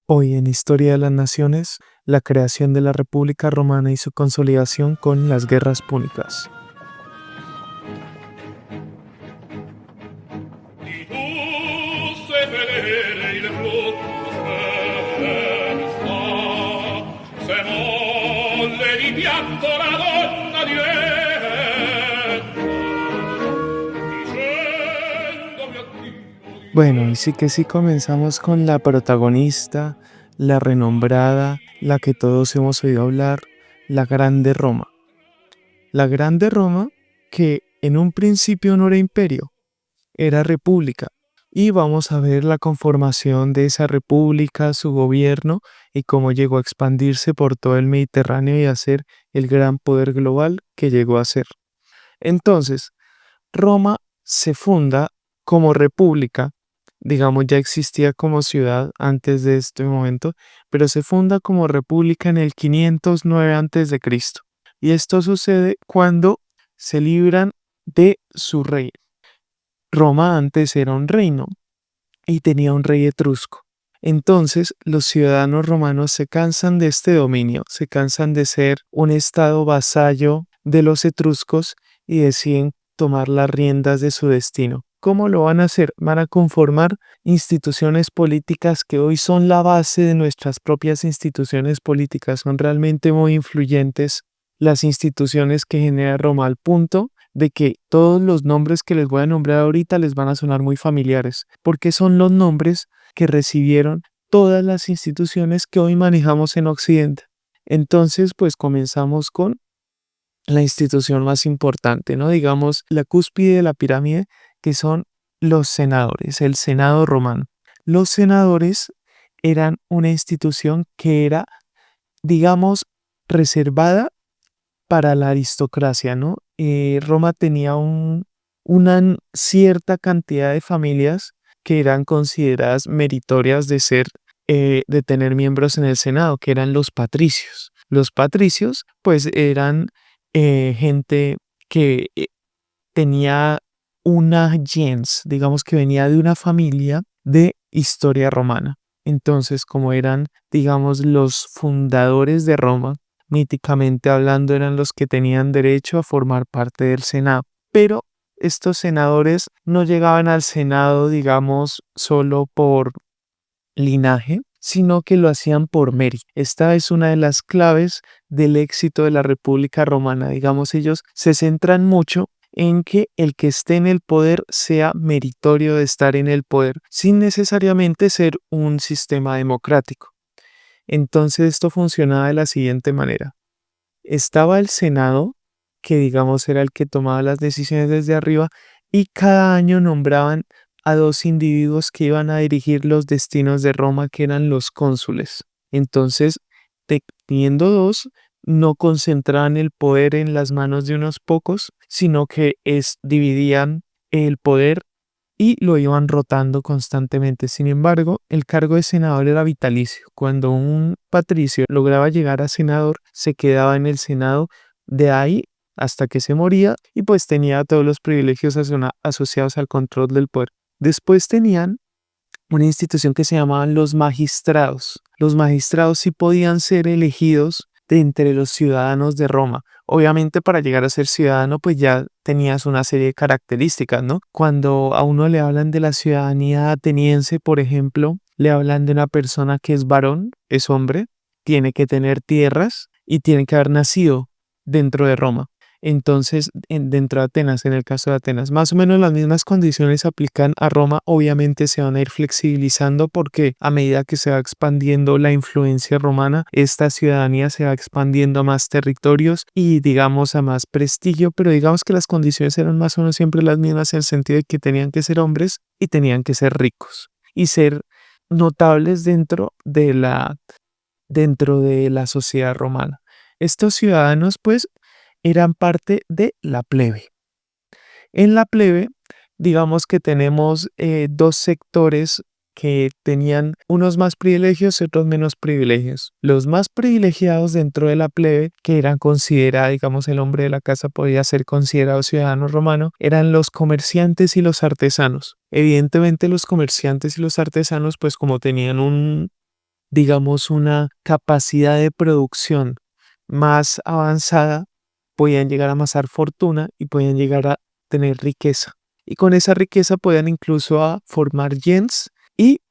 Hoy en Historia de las Naciones, la creación de la República Romana y su consolidación con las guerras púnicas. Bueno, y sí que sí comenzamos con la protagonista, la renombrada, la que todos hemos oído hablar, la Grande Roma. La Grande Roma, que en un principio no era imperio, era república. Y vamos a ver la conformación de esa república, su gobierno y cómo llegó a expandirse por todo el Mediterráneo y a ser el gran poder global que llegó a ser. Entonces, Roma se funda como república, digamos ya existía como ciudad antes de este momento, pero se funda como república en el 509 a.C. Y esto sucede cuando se libran de su rey. Roma antes era un reino y tenía un rey etrusco. Entonces los ciudadanos romanos se cansan de este dominio, se cansan de ser un estado vasallo de los etruscos y deciden tomar las riendas de su destino. ¿Cómo lo van a hacer? Van a conformar instituciones políticas que hoy son la base de nuestras propias instituciones políticas. Son realmente muy influyentes las instituciones que genera Roma, al punto de que todos los nombres que les voy a nombrar ahorita les van a sonar muy familiares, porque son los nombres que recibieron todas las instituciones que hoy manejamos en Occidente. Entonces, pues comenzamos con la institución más importante, ¿no? Digamos, la cúspide de la pirámide, que son los senadores, el Senado romano. Los senadores eran una institución que era, digamos, reservada para la aristocracia, ¿no? Roma tenía una cierta cantidad de familias que eran consideradas meritorias de tener miembros en el Senado, que eran los patricios. Los patricios, pues, eran gente que tenía una gens, digamos que venía de una familia de historia romana. Entonces, como eran, digamos, los fundadores de Roma, míticamente hablando, eran los que tenían derecho a formar parte del Senado. Pero estos senadores no llegaban al Senado, digamos, solo por linaje, sino que lo hacían por mérito. Esta es una de las claves del éxito de la República Romana. Digamos, ellos se centran mucho en que el que esté en el poder sea meritorio de estar en el poder, sin necesariamente ser un sistema democrático. Entonces esto funcionaba de la siguiente manera. Estaba el Senado, que digamos era el que tomaba las decisiones desde arriba, y cada año nombraban a dos individuos que iban a dirigir los destinos de Roma, que eran los cónsules. Entonces, teniendo dos, no concentraban el poder en las manos de unos pocos, sino que dividían el poder y lo iban rotando constantemente. Sin embargo, el cargo de senador era vitalicio. Cuando un patricio lograba llegar a senador, se quedaba en el Senado de ahí hasta que se moría y pues tenía todos los privilegios asociados al control del poder. Después tenían una institución que se llamaban los magistrados. Los magistrados sí podían ser elegidos de entre los ciudadanos de Roma. Obviamente para llegar a ser ciudadano pues ya tenías una serie de características, ¿no? Cuando a uno le hablan de la ciudadanía ateniense, por ejemplo, le hablan de una persona que es varón, es hombre, tiene que tener tierras y tiene que haber nacido dentro de Roma. Entonces, dentro de Atenas, en el caso de Atenas, más o menos las mismas condiciones se aplican a Roma. Obviamente se van a ir flexibilizando porque a medida que se va expandiendo la influencia romana, esta ciudadanía se va expandiendo a más territorios y digamos a más prestigio, pero digamos que las condiciones eran más o menos siempre las mismas en el sentido de que tenían que ser hombres y tenían que ser ricos y ser notables dentro de la sociedad romana. Estos ciudadanos, pues, eran parte de la plebe. En la plebe, digamos que tenemos dos sectores que tenían unos más privilegios y otros menos privilegios. Los más privilegiados dentro de la plebe, que eran considerados, digamos, el hombre de la casa podía ser considerado ciudadano romano, eran los comerciantes y los artesanos. Evidentemente los comerciantes y los artesanos, pues como tenían digamos, una capacidad de producción más avanzada, podían llegar a amasar fortuna y podían llegar a tener riqueza. Y con esa riqueza podían incluso a formar gens y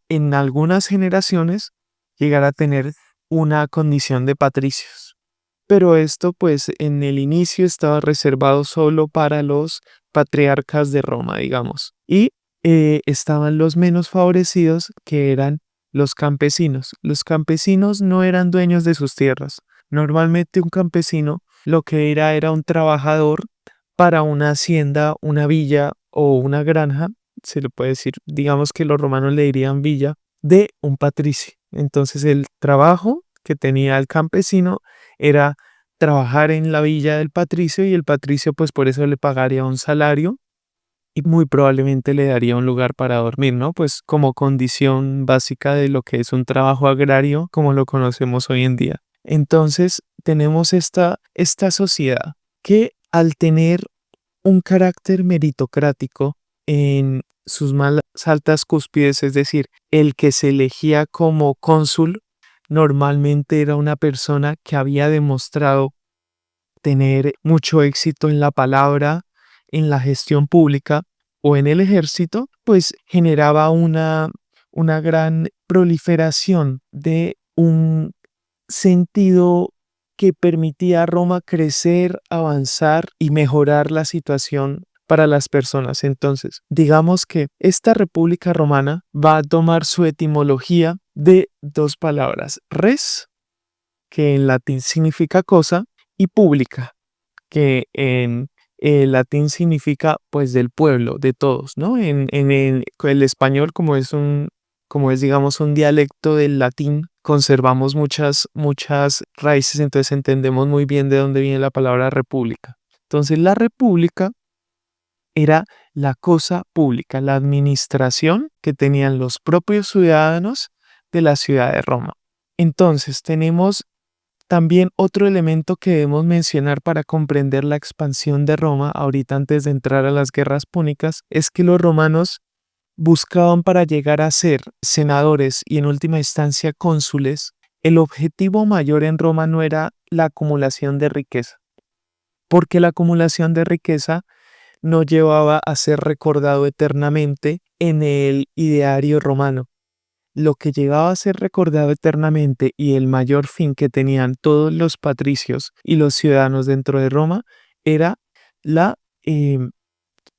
en algunas generaciones llegar a tener una condición de patricios. Pero esto pues en el inicio estaba reservado solo para los patriarcas de Roma, digamos. Y estaban los menos favorecidos, que eran los campesinos. Los campesinos no eran dueños de sus tierras. Normalmente un campesino lo que era un trabajador para una hacienda, una villa o una granja, se le puede decir, digamos que los romanos le dirían villa, de un patricio. Entonces el trabajo que tenía el campesino era trabajar en la villa del patricio y el patricio pues por eso le pagaría un salario y muy probablemente le daría un lugar para dormir, ¿no? Pues como condición básica de lo que es un trabajo agrario como lo conocemos hoy en día. Entonces tenemos esta sociedad que al tener un carácter meritocrático en sus más altas cúspides, es decir, el que se elegía como cónsul normalmente era una persona que había demostrado tener mucho éxito en la palabra, en la gestión pública o en el ejército, pues generaba una gran proliferación de un sentido que permitía a Roma crecer, avanzar y mejorar la situación para las personas. Entonces, digamos que esta República Romana va a tomar su etimología de dos palabras, res, que en latín significa cosa, y pública, que en latín significa pues del pueblo, de todos, ¿no? En el español, como es, digamos, un dialecto del latín, conservamos muchas raíces, entonces entendemos muy bien de dónde viene la palabra república. Entonces, la república era la cosa pública, la administración que tenían los propios ciudadanos de la ciudad de Roma. Entonces, tenemos también otro elemento que debemos mencionar para comprender la expansión de Roma, ahorita antes de entrar a las guerras púnicas, es que los romanos buscaban para llegar a ser senadores y en última instancia cónsules. El objetivo mayor en Roma no era la acumulación de riqueza, porque la acumulación de riqueza no llevaba a ser recordado eternamente en el ideario romano. Lo que llegaba a ser recordado eternamente y el mayor fin que tenían todos los patricios y los ciudadanos dentro de Roma era la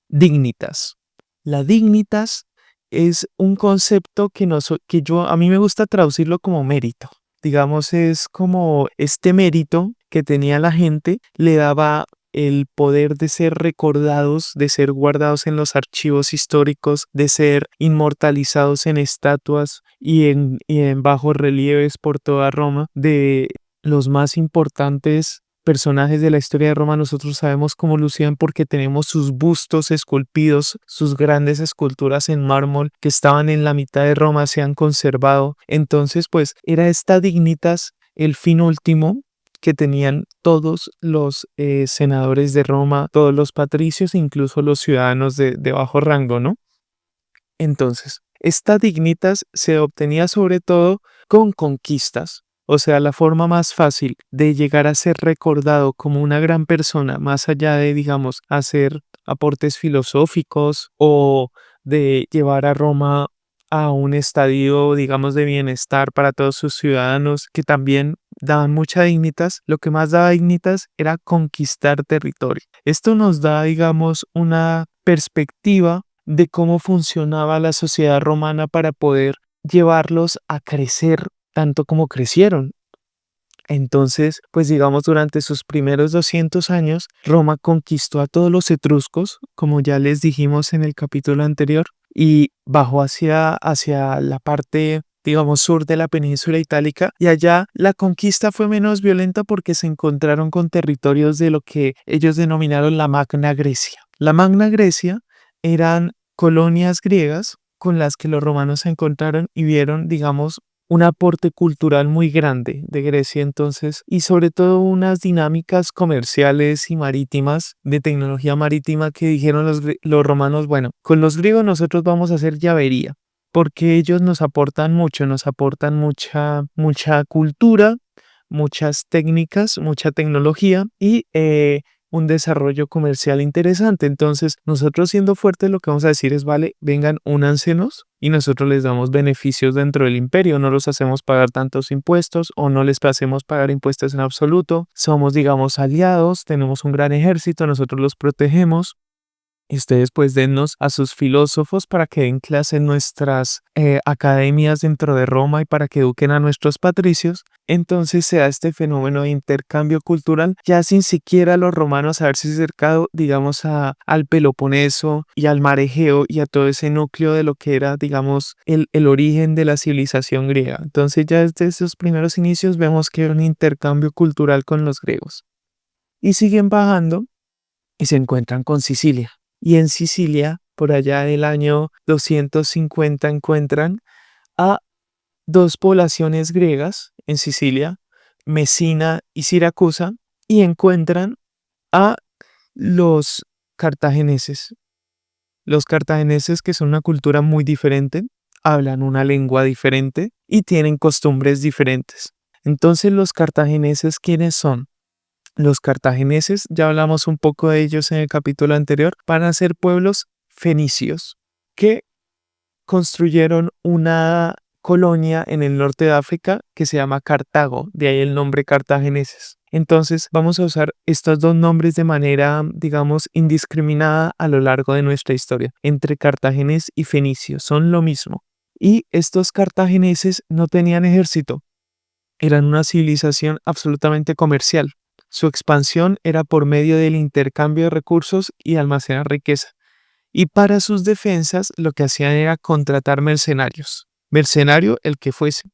dignitas. La dignitas es un concepto a mí me gusta traducirlo como mérito. Digamos, es como este mérito que tenía la gente le daba el poder de ser recordados, de ser guardados en los archivos históricos, de ser inmortalizados en estatuas y en bajos relieves por toda Roma, de los más importantes personajes de la historia de Roma. Nosotros sabemos cómo lucían porque tenemos sus bustos esculpidos, sus grandes esculturas en mármol que estaban en la mitad de Roma, se han conservado. Entonces, pues era esta dignitas el fin último que tenían todos los senadores de Roma, todos los patricios, incluso los ciudadanos de bajo rango, ¿no? Entonces, esta dignitas se obtenía sobre todo con conquistas. O sea, la forma más fácil de llegar a ser recordado como una gran persona, más allá de, digamos, hacer aportes filosóficos o de llevar a Roma a un estadio, digamos, de bienestar para todos sus ciudadanos, que también daban mucha dignitas, lo que más daba dignitas era conquistar territorio. Esto nos da, digamos, una perspectiva de cómo funcionaba la sociedad romana para poder llevarlos a crecer tanto como crecieron. Entonces, pues digamos, durante sus primeros 200 años, Roma conquistó a todos los etruscos, como ya les dijimos en el capítulo anterior, y bajó hacia la parte, digamos, sur de la península itálica, y allá la conquista fue menos violenta porque se encontraron con territorios de lo que ellos denominaron la Magna Grecia. La Magna Grecia eran colonias griegas con las que los romanos se encontraron y vieron, digamos, un aporte cultural muy grande de Grecia entonces y sobre todo unas dinámicas comerciales y marítimas de tecnología marítima que dijeron los romanos, bueno, con los griegos nosotros vamos a hacer llavería porque ellos nos aportan mucha cultura, muchas técnicas, mucha tecnología y un desarrollo comercial interesante. Entonces, nosotros siendo fuertes, lo que vamos a decir es, vale, vengan, únansenos y nosotros les damos beneficios dentro del imperio. No los hacemos pagar tantos impuestos o no les hacemos pagar impuestos en absoluto. Somos, digamos, aliados, tenemos un gran ejército, nosotros los protegemos. Y ustedes pues dennos a sus filósofos para que den clase en nuestras academias dentro de Roma y para que eduquen a nuestros patricios. Entonces se da este fenómeno de intercambio cultural, ya sin siquiera los romanos haberse acercado, digamos, al Peloponeso y al mar Egeo y a todo ese núcleo de lo que era, digamos, el origen de la civilización griega. Entonces ya desde esos primeros inicios vemos que era un intercambio cultural con los griegos. Y siguen bajando y se encuentran con Sicilia. Y en Sicilia, por allá del año 250, encuentran a dos poblaciones griegas en Sicilia, Mesina y Siracusa, y encuentran a los cartagineses. Los cartagineses, que son una cultura muy diferente, hablan una lengua diferente y tienen costumbres diferentes. Entonces, los cartagineses, ¿quiénes son? Los cartagineses, ya hablamos un poco de ellos en el capítulo anterior, van a ser pueblos fenicios que construyeron una colonia en el norte de África que se llama Cartago, de ahí el nombre cartagineses. Entonces vamos a usar estos dos nombres de manera, digamos, indiscriminada a lo largo de nuestra historia. Entre cartaginés y fenicio son lo mismo. Y estos cartagineses no tenían ejército, eran una civilización absolutamente comercial. Su expansión era por medio del intercambio de recursos y almacenar riqueza. Y para sus defensas lo que hacían era contratar mercenarios. Mercenario el que fuese.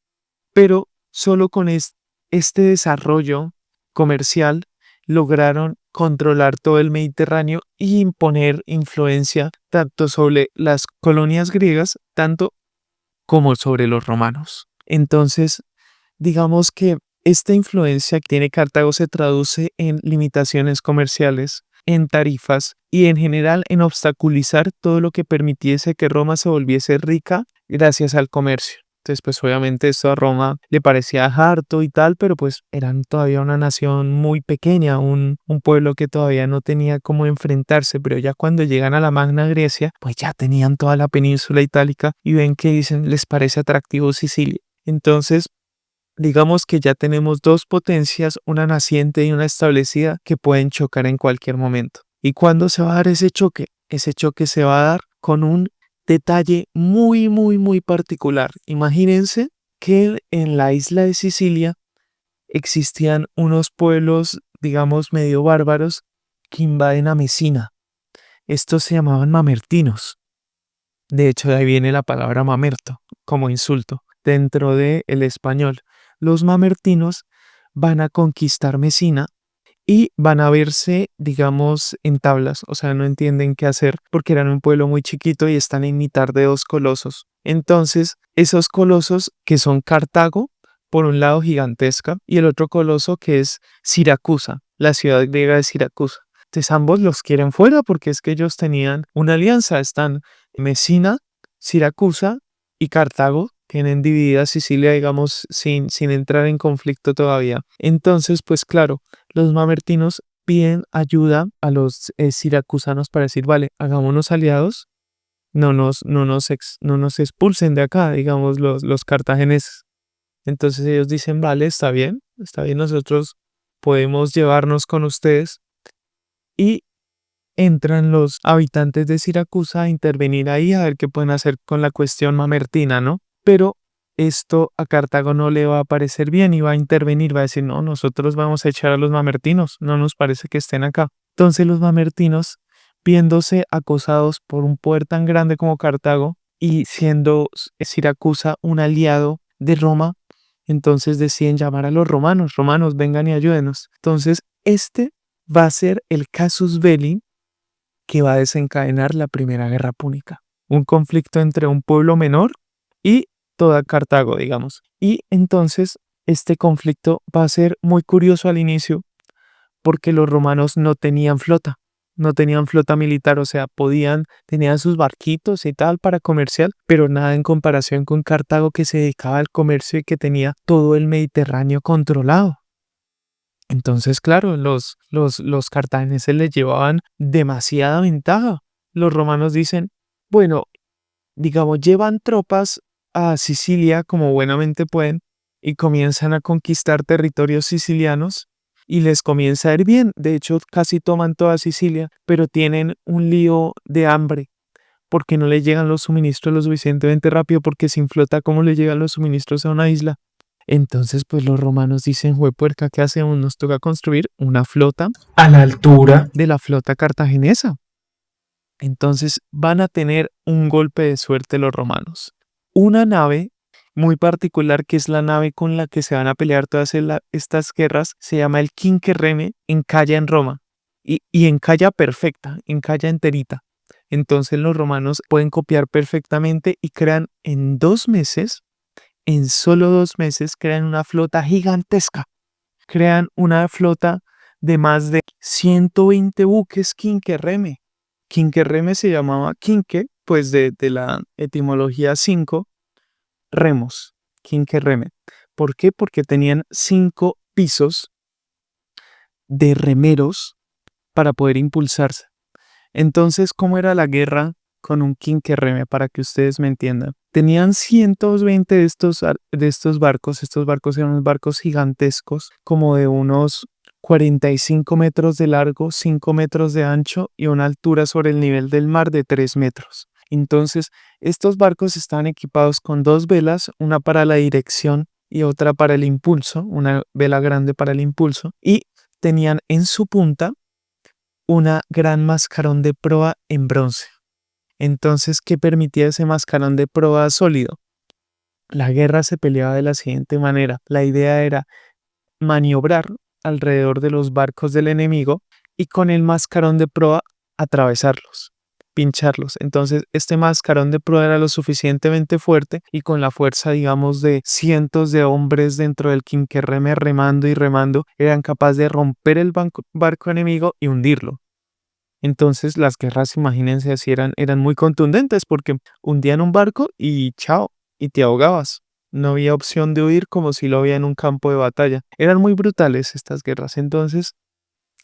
Pero solo con este desarrollo comercial lograron controlar todo el Mediterráneo y imponer influencia tanto sobre las colonias griegas, tanto como sobre los romanos. Entonces, digamos que esta influencia que tiene Cartago se traduce en limitaciones comerciales, en tarifas y en general en obstaculizar todo lo que permitiese que Roma se volviese rica gracias al comercio. Entonces, pues obviamente esto a Roma le parecía harto y tal, pero pues eran todavía una nación muy pequeña, un pueblo que todavía no tenía cómo enfrentarse, pero ya cuando llegan a la Magna Grecia, pues ya tenían toda la península itálica y ven que dicen, les parece atractivo Sicilia. Entonces, digamos que ya tenemos dos potencias, una naciente y una establecida, que pueden chocar en cualquier momento. ¿Y cuándo se va a dar ese choque? Ese choque se va a dar con un detalle muy particular. Imagínense que en la isla de Sicilia existían unos pueblos, digamos, medio bárbaros que invaden a Mesina. Estos se llamaban mamertinos. De hecho, de ahí viene la palabra mamerto, como insulto, dentro del español. Los mamertinos van a conquistar Mesina y van a verse, digamos, en tablas, o sea, no entienden qué hacer porque eran un pueblo muy chiquito y están en mitad de dos colosos. Entonces, esos colosos que son Cartago, por un lado gigantesca, y el otro coloso que es Siracusa, la ciudad griega de Siracusa. Entonces, ambos los quieren fuera porque es que ellos tenían una alianza, están Mesina, Siracusa y Cartago. Tienen dividida Sicilia, digamos, sin entrar en conflicto todavía. Entonces, pues claro, los mamertinos piden ayuda a los siracusanos para decir, vale, hagámonos aliados, no nos expulsen de acá, digamos, los cartagineses. Entonces ellos dicen, vale, está bien, nosotros podemos llevarnos con ustedes. Y entran los habitantes de Siracusa a intervenir ahí a ver qué pueden hacer con la cuestión mamertina, ¿no? Pero esto a Cartago no le va a parecer bien y va a intervenir, va a decir, no, nosotros vamos a echar a los mamertinos, no nos parece que estén acá. Entonces los mamertinos, viéndose acosados por un poder tan grande como Cartago y siendo Siracusa un aliado de Roma, entonces deciden llamar a los romanos, romanos, vengan y ayúdenos. Entonces este va a ser el casus belli que va a desencadenar la Primera Guerra Púnica. Un conflicto entre un pueblo menor y toda Cartago, digamos. Y entonces este conflicto va a ser muy curioso al inicio porque los romanos no tenían flota. no tenían flota militar, o sea, tenían sus barquitos y tal para comercial, pero nada en comparación con Cartago, que se dedicaba al comercio y que tenía todo el Mediterráneo controlado. Entonces, claro, los cartagineses les llevaban demasiada ventaja. Los romanos dicen, bueno, digamos, llevan tropas a Sicilia como buenamente pueden y comienzan a conquistar territorios sicilianos y les comienza a ir bien. De hecho, casi toman toda Sicilia, pero tienen un lío de hambre porque no les llegan los suministros lo suficientemente rápido, porque sin flota, ¿cómo le llegan los suministros a una isla? Entonces, pues los romanos dicen, juepuerca, ¿qué hacemos? Nos toca construir una flota a la altura de la flota cartaginesa. Entonces van a tener un golpe de suerte los romanos. Una nave muy particular, que es la nave con la que se van a pelear todas estas guerras, se llama el Quinque Reme, encalla en Roma. Y encalla perfecta, encalla enterita. Entonces los romanos pueden copiar perfectamente y crean en solo 2 meses, crean una flota gigantesca. Crean una flota de más de 120 buques Quinque Reme. Quinque Reme se llamaba Quinque, pues de la etimología 5, remos, Quinque Reme. ¿Por qué? Porque tenían 5 pisos de remeros para poder impulsarse. Entonces, ¿cómo era la guerra con un Quinque Reme? Para que ustedes me entiendan. Tenían 120 de estos barcos. Estos barcos eran unos barcos gigantescos, como de unos 45 metros de largo, 5 metros de ancho y una altura sobre el nivel del mar de 3 metros. Entonces, estos barcos estaban equipados con 2 velas, una para la dirección y otra para el impulso, una vela grande para el impulso, y tenían en su punta una gran mascarón de proa en bronce. Entonces, ¿qué permitía ese mascarón de proa sólido? La guerra se peleaba de la siguiente manera. La idea era maniobrar alrededor de los barcos del enemigo y con el mascarón de proa atravesarlos, pincharlos. Entonces, este mascarón de proa era lo suficientemente fuerte y con la fuerza, digamos, de cientos de hombres dentro del quinquerreme remando y remando, eran capaces de romper el barco enemigo y hundirlo. Entonces, las guerras, imagínense, así eran muy contundentes porque hundían un barco y chao, y te ahogabas. No había opción de huir como si lo había en un campo de batalla. Eran muy brutales estas guerras. Entonces,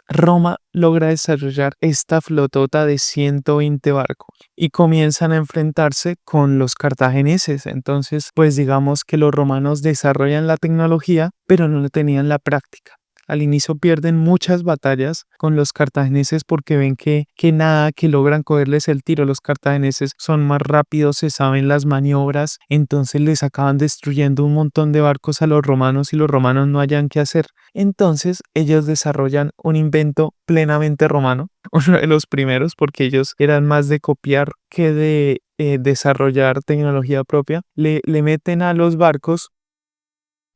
Roma logra desarrollar esta flotota de 120 barcos y comienzan a enfrentarse con los cartagineses. Entonces, pues digamos que los romanos desarrollan la tecnología, pero no tenían la práctica. Al inicio pierden muchas batallas con los cartagineses porque ven que nada, que logran cogerles el tiro. Los cartagineses son más rápidos, se saben las maniobras, entonces les acaban destruyendo un montón de barcos a los romanos y los romanos no hayan qué hacer. Entonces ellos desarrollan un invento plenamente romano, uno de los primeros, porque ellos eran más de copiar que de desarrollar tecnología propia. Le meten a los barcos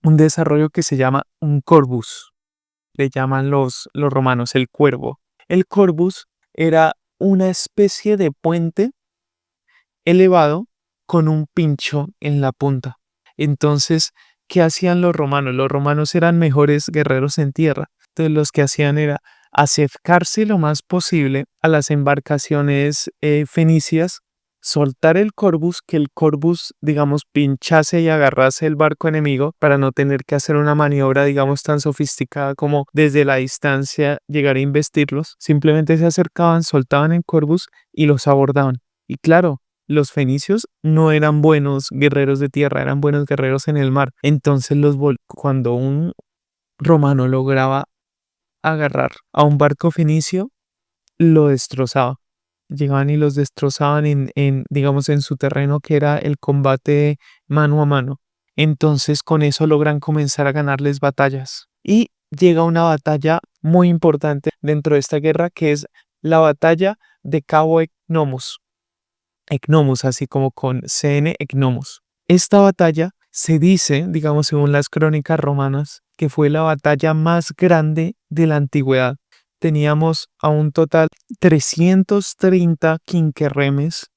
un desarrollo que se llama un corbus. Le llaman los romanos el cuervo. El corbus era una especie de puente elevado con un pincho en la punta. Entonces, ¿qué hacían los romanos? Los romanos eran mejores guerreros en tierra. Entonces, los que hacían era acercarse lo más posible a las embarcaciones fenicias, soltar el corbus, que el corbus, digamos, pinchase y agarrase el barco enemigo para no tener que hacer una maniobra, digamos, tan sofisticada como desde la distancia llegar a investirlos. Simplemente se acercaban, soltaban el corbus y los abordaban. Y claro, los fenicios no eran buenos guerreros de tierra, eran buenos guerreros en el mar. Entonces, cuando un romano lograba agarrar a un barco fenicio, lo destrozaba. Llegaban y los destrozaban digamos, en su terreno, que era el combate mano a mano. Entonces, con eso logran comenzar a ganarles batallas. Y llega una batalla muy importante dentro de esta guerra, que es la batalla de Cabo Ecnomus. Ecnomus, así como con CN, Ecnomus. Esta batalla se dice, digamos, según las crónicas romanas, que fue la batalla más grande de la antigüedad. Teníamos a un total 330 quinquerremes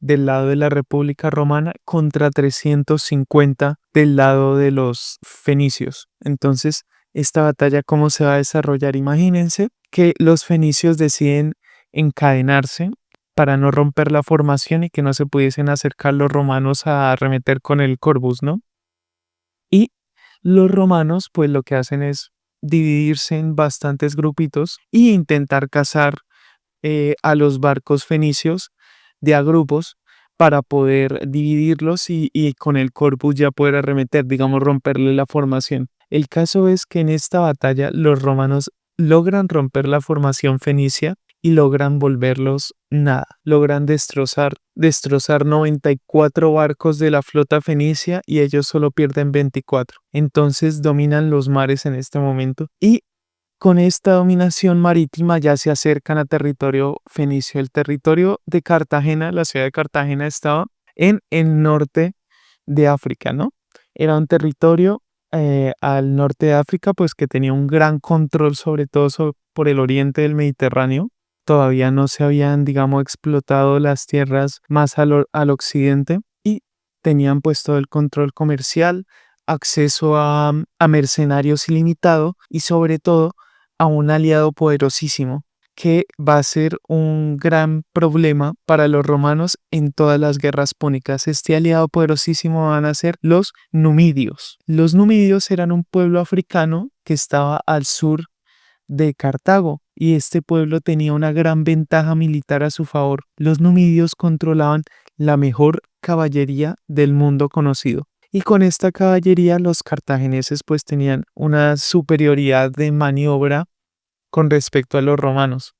del lado de la República Romana contra 350 del lado de los fenicios. Entonces, esta batalla, ¿cómo se va a desarrollar? Imagínense que los fenicios deciden encadenarse para no romper la formación y que no se pudiesen acercar los romanos a arremeter con el Corvus, ¿no? Y los romanos, pues lo que hacen es dividirse en bastantes grupitos y intentar cazar a los barcos fenicios de a grupos para poder dividirlos y con el Corvus ya poder arremeter, digamos, romperle la formación. El caso es que en esta batalla los romanos logran romper la formación fenicia y logran volverlos nada. Logran destrozar 94 barcos de la flota fenicia y ellos solo pierden 24. Entonces dominan los mares en este momento y con esta dominación marítima ya se acercan a territorio fenicio. El territorio de Cartagena, la ciudad de Cartagena estaba en el norte de África, ¿no? Era un territorio al norte de África, pues que tenía un gran control sobre todo por el oriente del Mediterráneo. Todavía no se habían, digamos, explotado las tierras más al occidente y tenían pues todo el control comercial, acceso a mercenarios ilimitado y sobre todo a un aliado poderosísimo que va a ser un gran problema para los romanos en todas las guerras púnicas. Este aliado poderosísimo van a ser los numidios. Los numidios eran un pueblo africano que estaba al sur de Cartago y este pueblo tenía una gran ventaja militar a su favor. Los numidios controlaban la mejor caballería del mundo conocido. Y con esta caballería los cartagineses pues tenían una superioridad de maniobra con respecto a los romanos.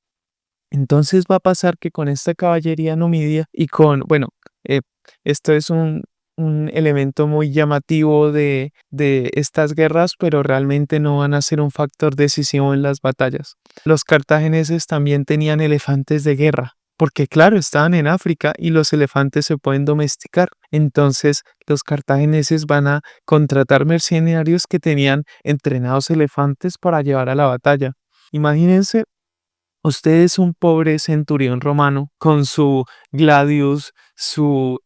Entonces va a pasar que con esta caballería numidia y eh, esto es un elemento muy llamativo de estas guerras, pero realmente no van a ser un factor decisivo en las batallas. Los cartagineses también tenían elefantes de guerra, porque claro, estaban en África y los elefantes se pueden domesticar. Entonces los cartagineses van a contratar mercenarios que tenían entrenados elefantes para llevar a la batalla. Imagínense, usted es un pobre centurión romano con su gladius, su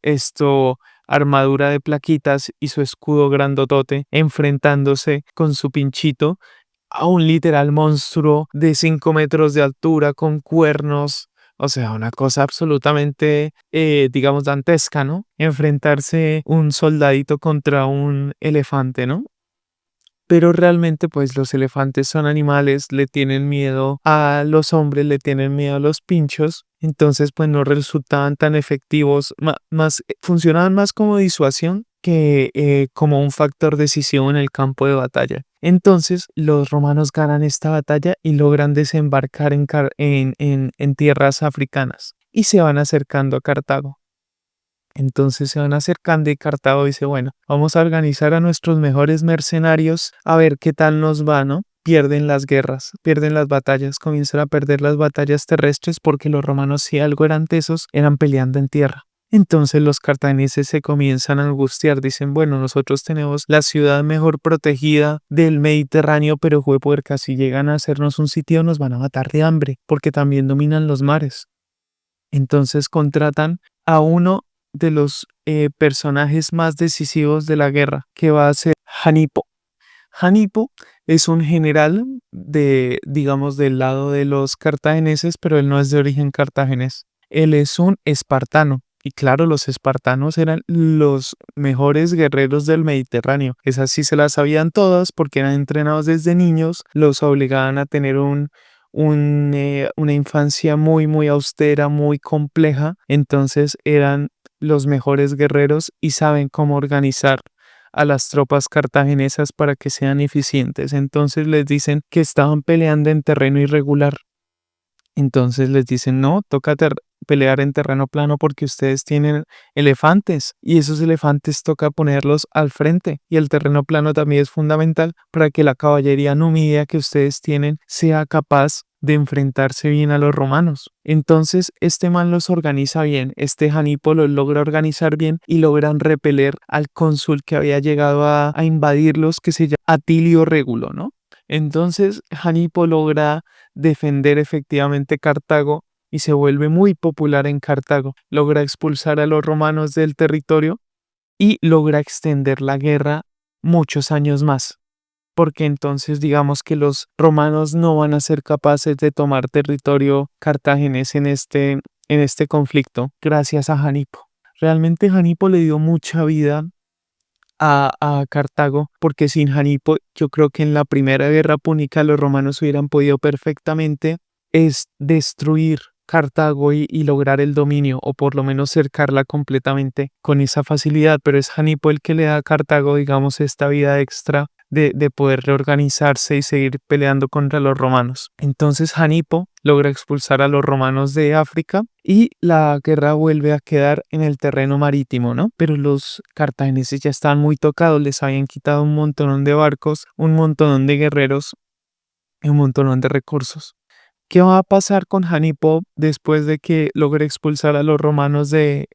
armadura de plaquitas y su escudo grandotote, enfrentándose con su pinchito a un literal monstruo de 5 metros de altura con cuernos. O sea, una cosa absolutamente, digamos, dantesca, ¿no? Enfrentarse un soldadito contra un elefante, ¿no? Pero realmente pues los elefantes son animales, le tienen miedo a los hombres, le tienen miedo a los pinchos, entonces pues no resultaban tan efectivos, funcionaban más como disuasión que como un factor decisivo en el campo de batalla. Entonces los romanos ganan esta batalla y logran desembarcar en tierras africanas y se van acercando a Cartago. Entonces se van acercando y Cartago dice, bueno, vamos a organizar a nuestros mejores mercenarios a ver qué tal nos va, ¿no? Pierden las guerras, pierden las batallas, comienzan a perder las batallas terrestres porque los romanos, si algo eran tesos, eran peleando en tierra. Entonces los cartagineses se comienzan a angustiar, dicen, bueno, nosotros tenemos la ciudad mejor protegida del Mediterráneo, pero juepuerca, si llegan a hacernos un sitio nos van a matar de hambre, porque también dominan los mares. Entonces contratan a uno de los personajes más decisivos de la guerra, que va a ser Janipo. Janipo es un general digamos, del lado de los cartagineses, pero él no es de origen cartaginés. Él es un espartano. Y claro, los espartanos eran los mejores guerreros del Mediterráneo. Esas sí se las sabían todas porque eran entrenados desde niños, los obligaban a tener una infancia muy, muy austera, muy compleja. Entonces eran los mejores guerreros y saben cómo organizar a las tropas cartaginesas para que sean eficientes. Entonces les dicen que estaban peleando en terreno irregular. Entonces les dicen, no, toca pelear en terreno plano porque ustedes tienen elefantes y esos elefantes toca ponerlos al frente y el terreno plano también es fundamental para que la caballería numidia que ustedes tienen sea capaz de enfrentarse bien a los romanos. Entonces este man los organiza bien, este Janipo los logra organizar bien y logran repeler al cónsul que había llegado a invadirlos, que se llama Atilio Régulo, ¿no? Entonces Janipo logra defender efectivamente Cartago y se vuelve muy popular en Cartago. Logra expulsar a los romanos del territorio y logra extender la guerra muchos años más. porque entonces digamos que los romanos no van a ser capaces de tomar territorio cartaginés en este conflicto gracias a Janipo. Realmente Janipo le dio mucha vida a Cartago, porque sin Janipo yo creo que en la primera guerra púnica los romanos hubieran podido perfectamente destruir Cartago y lograr el dominio, o por lo menos cercarla completamente con esa facilidad, pero es Janipo el que le da a Cartago, digamos, esta vida extra de poder reorganizarse y seguir peleando contra los romanos. Entonces Janipo logra expulsar a los romanos de África y la guerra vuelve a quedar en el terreno marítimo, ¿no? Pero los cartagineses ya estaban muy tocados, les habían quitado un montón de barcos, un montón de guerreros y un montón de recursos. ¿Qué va a pasar con Janipo después de que logre expulsar a los romanos de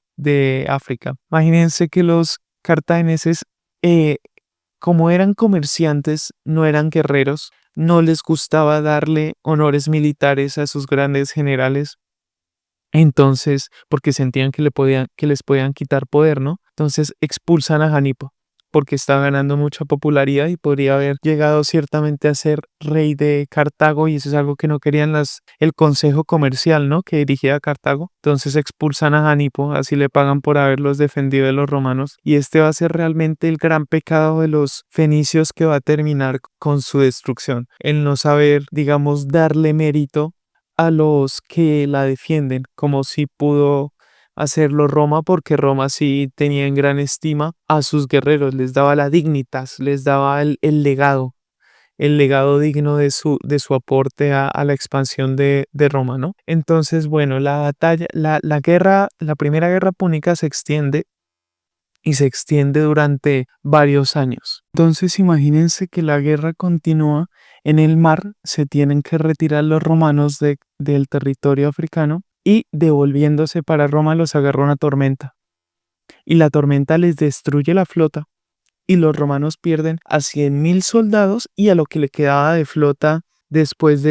África? Imagínense que los cartagineses, eh, como eran comerciantes, no eran guerreros, no les gustaba darle honores militares a sus grandes generales. Entonces, porque sentían que les podían quitar poder, ¿no? Entonces expulsan a Janipo porque estaba ganando mucha popularidad y podría haber llegado ciertamente a ser rey de Cartago, y eso es algo que no querían el consejo comercial, ¿no? Que dirigía a Cartago. Entonces expulsan a Janipo, así le pagan por haberlos defendido de los romanos, y este va a ser realmente el gran pecado de los fenicios que va a terminar con su destrucción, el no saber, digamos, darle mérito a los que la defienden, como si pudo hacerlo Roma, porque Roma sí tenía en gran estima a sus guerreros, les daba la dignitas, les daba el legado digno de su aporte a la expansión de Roma, ¿no? Entonces, bueno, la guerra, la primera guerra púnica se extiende y se extiende durante varios años. Entonces imagínense que la guerra continúa en el mar, se tienen que retirar los romanos del territorio africano y devolviéndose para Roma los agarró una tormenta. Y la tormenta les destruye la flota y los romanos pierden a 100.000 soldados y a lo que le quedaba de flota después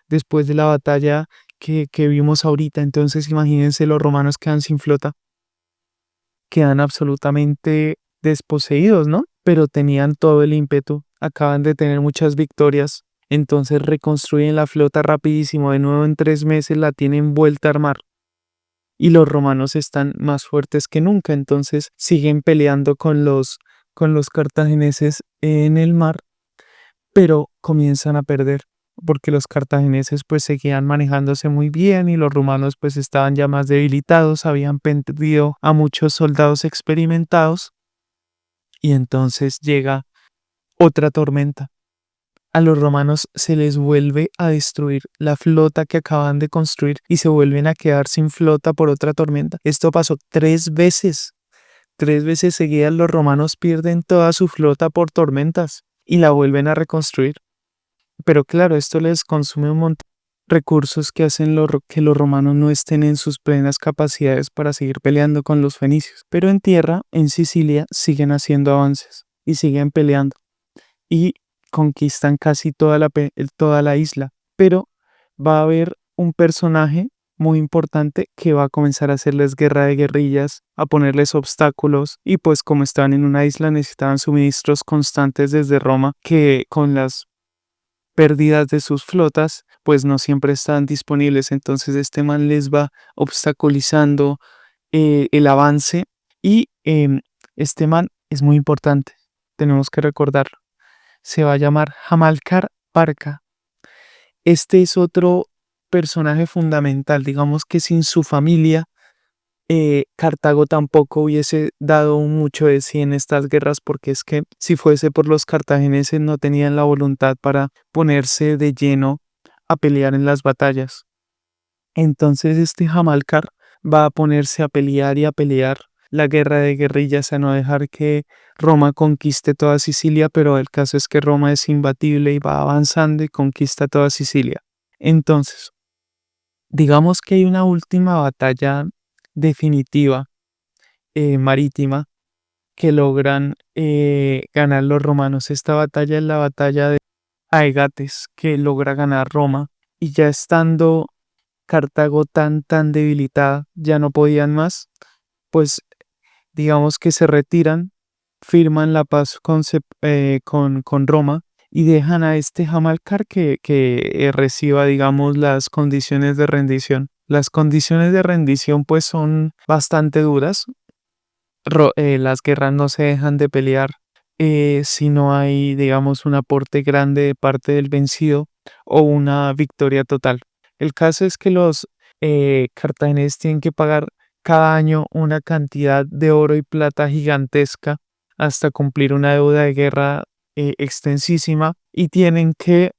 después de la batalla que vimos ahorita. Entonces imagínense, los romanos quedan sin flota, quedan absolutamente desposeídos, ¿no? Pero tenían todo el ímpetu, acaban de tener muchas victorias, entonces reconstruyen la flota rapidísimo, de nuevo en 3 meses la tienen vuelta a armar. Y los romanos están más fuertes que nunca, entonces siguen peleando con los cartagineses en el mar, pero comienzan a perder porque los cartagineses pues seguían manejándose muy bien y los romanos pues estaban ya más debilitados, habían perdido a muchos soldados experimentados, y entonces llega otra tormenta. A los romanos se les vuelve a destruir la flota que acaban de construir y se vuelven a quedar sin flota por otra tormenta. Esto pasó 3 veces. 3 veces seguidas los romanos pierden toda su flota por tormentas y la vuelven a reconstruir. Pero claro, esto les consume un montón de recursos que hacen que los romanos no estén en sus plenas capacidades para seguir peleando con los fenicios. Pero en tierra, en Sicilia, siguen haciendo avances y siguen peleando y conquistan casi toda la isla. Pero va a haber un personaje muy importante que va a comenzar a hacerles guerra de guerrillas, a ponerles obstáculos, y pues como estaban en una isla necesitaban suministros constantes desde Roma, que con las pérdidas de sus flotas pues no siempre estaban disponibles. Entonces este man les va obstaculizando el avance, y este man es muy importante, tenemos que recordarlo. Se va a llamar Hamilcar Barca. Este es otro personaje fundamental. Digamos que sin su familia, Cartago tampoco hubiese dado mucho de sí en estas guerras, porque es que si fuese por los cartagineses no tenían la voluntad para ponerse de lleno a pelear en las batallas. Entonces este Hamilcar va a ponerse a pelear y a pelear la guerra de guerrillas, a no dejar que Roma conquiste toda Sicilia, pero el caso es que Roma es imbatible y va avanzando y conquista toda Sicilia. Entonces, digamos que hay una última batalla definitiva, marítima, que logran ganar los romanos. Esta batalla es la batalla de Aegates, que logra ganar Roma, y ya estando Cartago tan debilitada, ya no podían más, pues digamos que se retiran, firman la paz con Roma, y dejan a este Hamilcar que reciba, digamos, las condiciones de rendición. Las condiciones de rendición pues son bastante duras. Las guerras no se dejan de pelear si no hay, digamos, un aporte grande de parte del vencido o una victoria total. El caso es que los cartagineses tienen que pagar cada año una cantidad de oro y plata gigantesca hasta cumplir una deuda de guerra extensísima y tienen que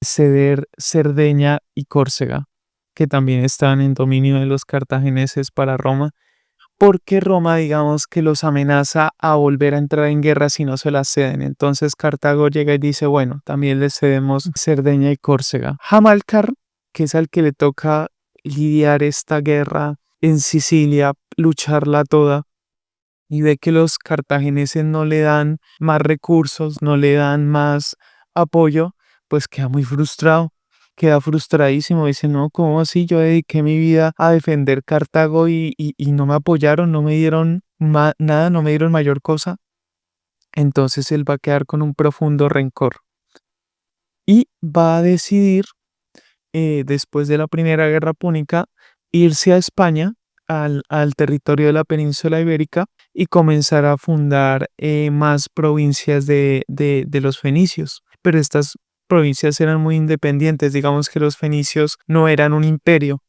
ceder Cerdeña y Córcega, que también estaban en dominio de los cartagineses para Roma porque Roma, digamos, que los amenaza a volver a entrar en guerra si no se la ceden. Entonces Cartago llega y dice, bueno, también le cedemos Cerdeña y Córcega. Hamilcar, que es al que le toca lidiar esta guerra en Sicilia, lucharla toda, y ve que los cartagineses no le dan más recursos, no le dan más apoyo, pues queda muy frustrado, queda frustradísimo, dice, no, ¿cómo así? Yo dediqué mi vida a defender Cartago y no me apoyaron, no me dieron nada, no me dieron mayor cosa. Entonces él va a quedar con un profundo rencor y va a decidir después de la Primera Guerra Púnica, irse a España, al territorio de la península ibérica, y comenzar a fundar más provincias de los fenicios. Pero estas provincias eran muy independientes, digamos que los fenicios no eran un imperio.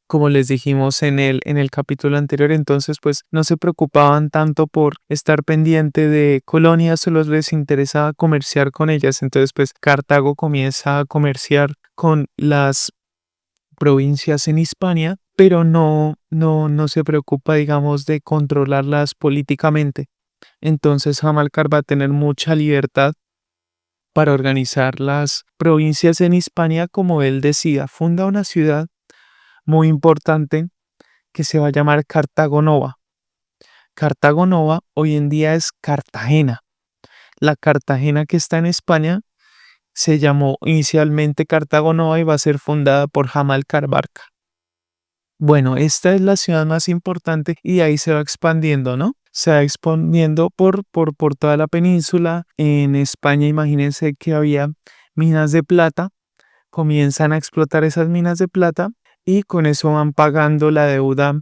Como les dijimos en el capítulo anterior, entonces pues no se preocupaban tanto por estar pendiente de colonias, solo les interesaba comerciar con ellas. Entonces pues Cartago comienza a comerciar con las provincias en Hispania, pero no se preocupa, digamos, de controlarlas políticamente. Entonces Hamilcar va a tener mucha libertad para organizar las provincias en Hispania como él decida. Funda una ciudad muy importante que se va a llamar Cartago Nova. Cartago Nova hoy en día es Cartagena. La Cartagena que está en España se llamó inicialmente Cartago Nova y va a ser fundada por Hamilcar Barca. Bueno, esta es la ciudad más importante y ahí se va expandiendo, ¿no? Se va expandiendo por toda la península. En España, imagínense que había minas de plata, comienzan a explotar esas minas de plata y con eso van pagando la deuda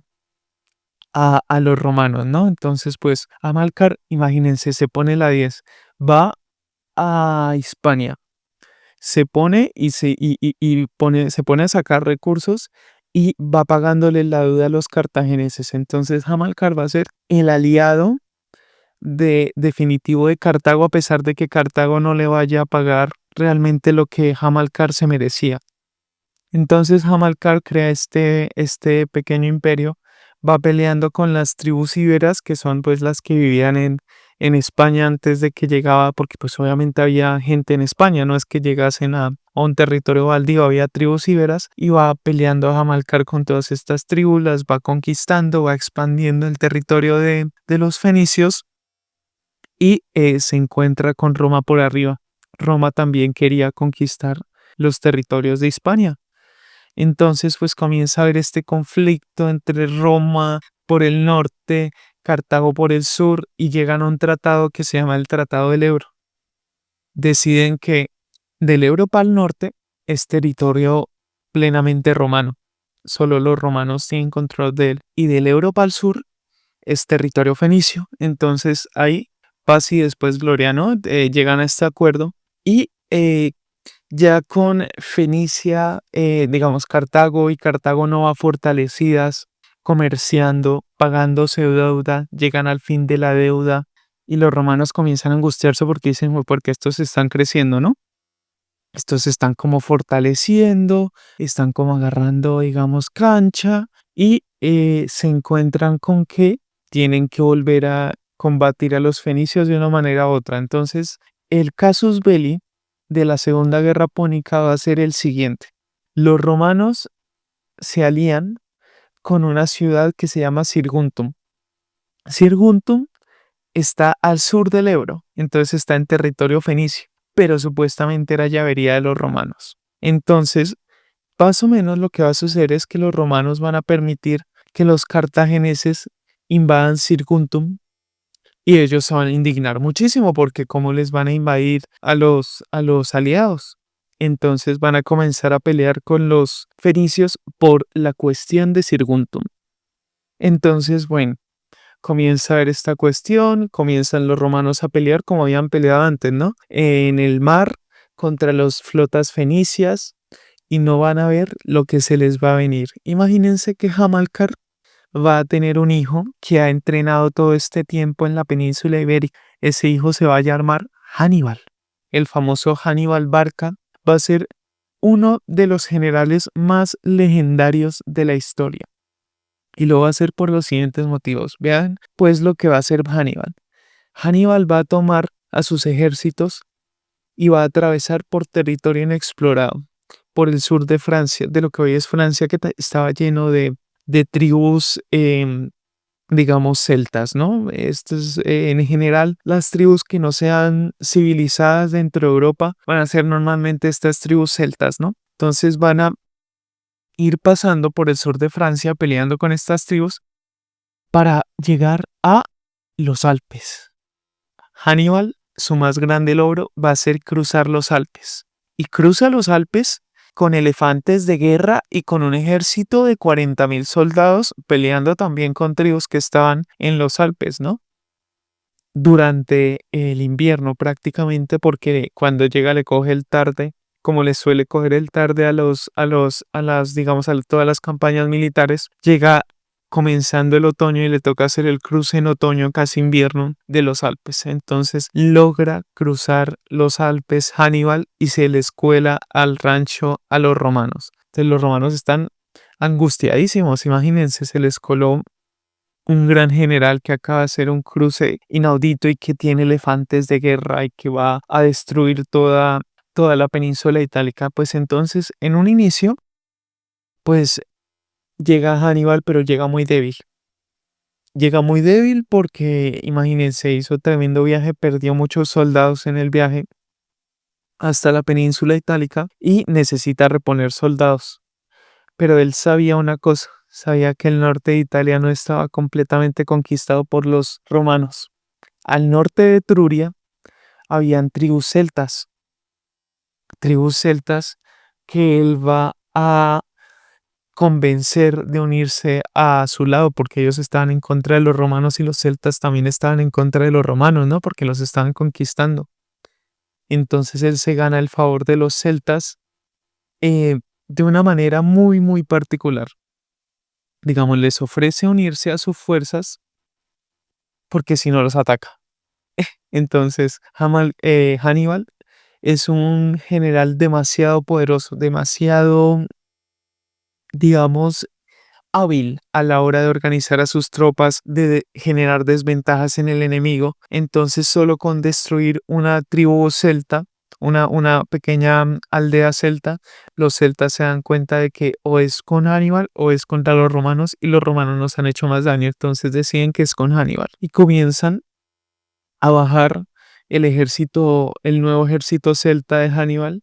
a los romanos, ¿no? Entonces, pues, Amalcar, imagínense, se pone la 10, va a Hispania, se pone se pone a sacar recursos y va pagándole la deuda a los cartagineses. Entonces, Amalcar va a ser el aliado definitivo de Cartago, a pesar de que Cartago no le vaya a pagar realmente lo que Amalcar se merecía. Entonces Hamilcar crea este pequeño imperio, va peleando con las tribus íberas, que son pues las que vivían en España antes de que llegaba, porque pues obviamente había gente en España, no es que llegasen a un territorio baldío, había tribus íberas, y va peleando a Hamilcar con todas estas tribus, las va conquistando, va expandiendo el territorio de los fenicios y se encuentra con Roma por arriba. Roma también quería conquistar los territorios de Hispania. Entonces, pues comienza a haber este conflicto entre Roma por el norte, Cartago por el sur, y llegan a un tratado que se llama el Tratado del Ebro. Deciden que del Ebro para el norte es territorio plenamente romano. Solo los romanos tienen control de él. Y del Ebro para el sur es territorio fenicio. Entonces ahí paz y después gloria, ¿no? Llegan a este acuerdo y ya con Fenicia, digamos, Cartago y Cartago Nova fortalecidas, comerciando, pagando su deuda, llegan al fin de la deuda y los romanos comienzan a angustiarse porque dicen, "Uy, porque estos están creciendo, ¿no? Estos se están como fortaleciendo, están como agarrando, digamos, cancha y se encuentran con que tienen que volver a combatir a los fenicios de una manera u otra. Entonces, el casus belli de la Segunda Guerra Púnica va a ser el siguiente. Los romanos se alían con una ciudad que se llama Sirguntum. Sirguntum está al sur del Ebro, entonces está en territorio fenicio, pero supuestamente era llavería de los romanos. Entonces, más o menos lo que va a suceder es que los romanos van a permitir que los cartagineses invadan Sirguntum Y ellos se van a indignar muchísimo porque cómo les van a invadir a los aliados. Entonces van a comenzar a pelear con los fenicios por la cuestión de Sirguntum. Entonces, bueno, comienza a ver esta cuestión, comienzan los romanos a pelear como habían peleado antes, ¿no? En el mar contra las flotas fenicias y no van a ver lo que se les va a venir. Imagínense que Hamilcar va a tener un hijo que ha entrenado todo este tiempo en la península ibérica. Ese hijo se va a llamar Hannibal. El famoso Hannibal Barca va a ser uno de los generales más legendarios de la historia. Y lo va a hacer por los siguientes motivos. Vean, pues lo que va a hacer Hannibal. Hannibal va a tomar a sus ejércitos y va a atravesar por territorio inexplorado, por el sur de Francia, de lo que hoy es Francia, que estaba lleno de tribus, digamos, celtas, ¿no? En general, las tribus que no sean civilizadas dentro de Europa van a ser normalmente estas tribus celtas, ¿no? Entonces van a ir pasando por el sur de Francia peleando con estas tribus para llegar a los Alpes. Hannibal, su más grande logro va a ser cruzar los Alpes. Y cruza los Alpes con elefantes de guerra y con un ejército de 40.000 soldados peleando también con tribus que estaban en los Alpes, ¿no? Durante el invierno prácticamente, porque cuando llega le coge el tarde, como le suele coger el tarde digamos, a todas las campañas militares, llega comenzando el otoño y le toca hacer el cruce en otoño, casi invierno, de los Alpes. Entonces logra cruzar los Alpes Hannibal y se les cuela al rancho a los romanos. Entonces los romanos están angustiadísimos, imagínense, se les coló un gran general que acaba de hacer un cruce inaudito y que tiene elefantes de guerra y que va a destruir toda la península itálica. Pues entonces, en un inicio, pues llega Hannibal, pero llega muy débil. Llega muy débil porque, imagínense, hizo tremendo viaje, perdió muchos soldados en el viaje hasta la península itálica y necesita reponer soldados. Pero él sabía una cosa, sabía que el norte de Italia no estaba completamente conquistado por los romanos. Al norte de Etruria habían tribus celtas que él va a convencer de unirse a su lado porque ellos estaban en contra de los romanos y los celtas también estaban en contra de los romanos, ¿no? Porque los estaban conquistando. Entonces él se gana el favor de los celtas de una manera muy, muy particular. Digamos, les ofrece unirse a sus fuerzas porque si no los ataca. Entonces, Hannibal es un general demasiado poderoso, demasiado, digamos, hábil a la hora de organizar a sus tropas, de generar desventajas en el enemigo. Entonces, solo con destruir una tribu celta, una pequeña aldea celta, los celtas se dan cuenta de que o es con Hannibal o es contra los romanos y los romanos nos han hecho más daño. Entonces deciden que es con Hannibal y comienzan a bajar el nuevo ejército celta de Hannibal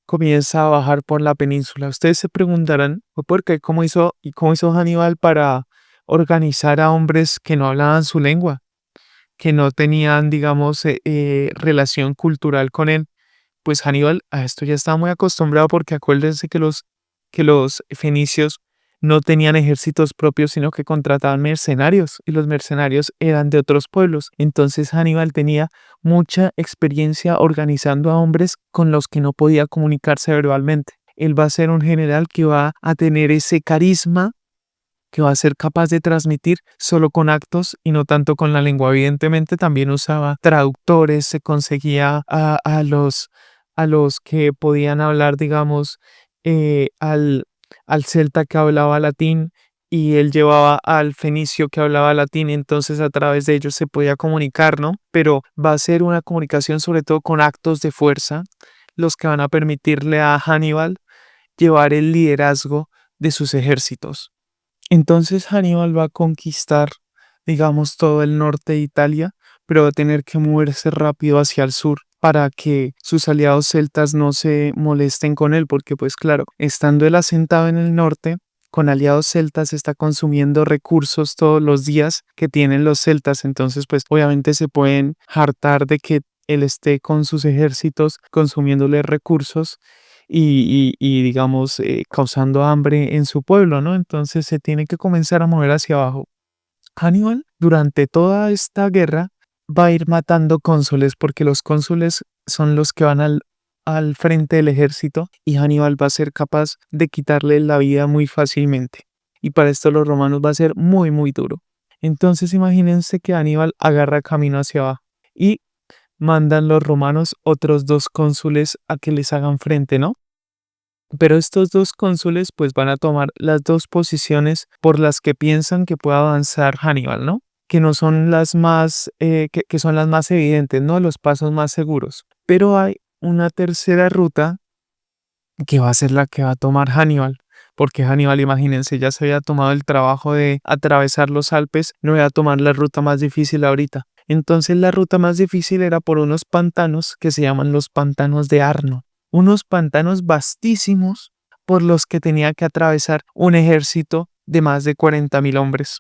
comienza a bajar por la península. Ustedes se preguntarán, ¿por qué? Cómo hizo Hannibal para organizar a hombres que no hablaban su lengua, que no tenían, digamos, relación cultural con él? Pues Hannibal a esto ya estaba muy acostumbrado porque acuérdense que los fenicios no tenían ejércitos propios, sino que contrataban mercenarios y los mercenarios eran de otros pueblos. Entonces Hannibal tenía mucha experiencia organizando a hombres con los que no podía comunicarse verbalmente. Él va a ser un general que va a tener ese carisma que va a ser capaz de transmitir solo con actos y no tanto con la lengua. Evidentemente también usaba traductores, se conseguía a los que podían hablar, digamos, al celta que hablaba latín y él llevaba al fenicio que hablaba latín, entonces a través de ellos se podía comunicar, ¿no? Pero va a ser una comunicación sobre todo con actos de fuerza, los que van a permitirle a Hannibal llevar el liderazgo de sus ejércitos. Entonces Hannibal va a conquistar, digamos, todo el norte de Italia, pero va a tener que moverse rápido hacia el sur para que sus aliados celtas no se molesten con él, porque pues claro, estando él asentado en el norte, con aliados celtas está consumiendo recursos todos los días que tienen los celtas. Entonces, pues obviamente se pueden hartar de que él esté con sus ejércitos consumiéndole recursos y digamos, causando hambre en su pueblo, ¿no? Entonces se tiene que comenzar a mover hacia abajo. Hannibal, durante toda esta guerra, va a ir matando cónsules porque los cónsules son los que van al frente del ejército y Hannibal va a ser capaz de quitarle la vida muy fácilmente. Y para esto los romanos va a ser muy, muy duro. Entonces imagínense que Hannibal agarra camino hacia abajo y mandan los romanos otros dos cónsules a que les hagan frente, ¿no? Pero estos dos cónsules pues van a tomar las dos posiciones por las que piensan que puede avanzar Hannibal, ¿no? Que no son las más, que son las más evidentes, ¿no? Los pasos más seguros. Pero hay una tercera ruta que va a ser la que va a tomar Hannibal. Porque Hannibal, imagínense, ya se había tomado el trabajo de atravesar los Alpes, no voy a tomar la ruta más difícil ahorita. Entonces la ruta más difícil era por unos pantanos que se llaman los pantanos de Arno. Unos pantanos vastísimos por los que tenía que atravesar un ejército de más de 40.000 hombres.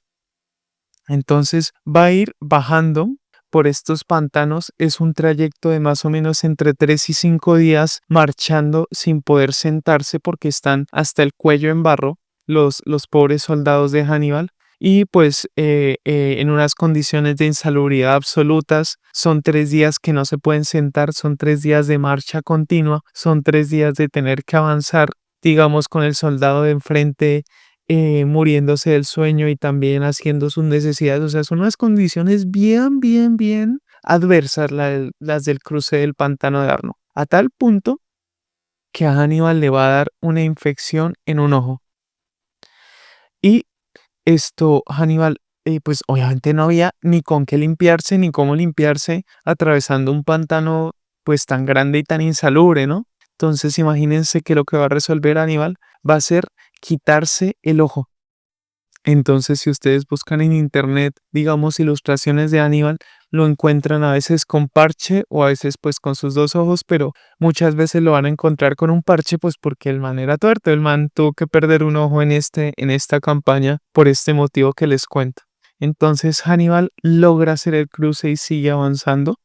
Entonces va a ir bajando por estos pantanos. Es un trayecto de más o menos entre 3 y 5 días marchando sin poder sentarse porque están hasta el cuello en barro los pobres soldados de Hannibal. Y pues en unas condiciones de insalubridad absolutas, son 3 días que no se pueden sentar, son 3 días de marcha continua, son 3 días de tener que avanzar, digamos, con el soldado de enfrente muriéndose del sueño y también haciendo sus necesidades. O sea, son unas condiciones bien, bien, bien adversas las del cruce del pantano de Arno. A tal punto que a Hannibal le va a dar una infección en un ojo. Y esto, Hannibal, pues obviamente no había ni con qué limpiarse ni cómo limpiarse atravesando un pantano pues tan grande y tan insalubre, ¿no? Entonces imagínense que lo que va a resolver Hannibal va a ser quitarse el ojo. Entonces, si ustedes buscan en internet, digamos, ilustraciones de Hannibal, lo encuentran a veces con parche o a veces pues con sus dos ojos, pero muchas veces lo van a encontrar con un parche pues porque el man era tuerto, el man tuvo que perder un ojo en esta campaña por este motivo que les cuento. Entonces Hannibal logra hacer el cruce y sigue avanzando.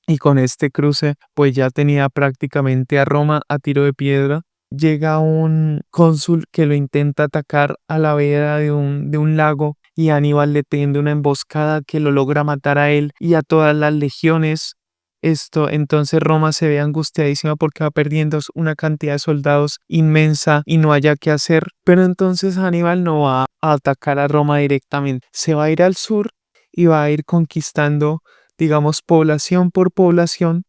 Y con este cruce, pues ya tenía prácticamente a Roma a tiro de piedra. Llega un cónsul que lo intenta atacar a la vera de un lago y Aníbal le tiende una emboscada que lo logra matar a él y a todas las legiones. Entonces Roma se ve angustiadísima porque va perdiendo una cantidad de soldados inmensa y no haya qué hacer. Pero entonces Aníbal no va a atacar a Roma directamente, se va a ir al sur y va a ir conquistando, digamos, población por población,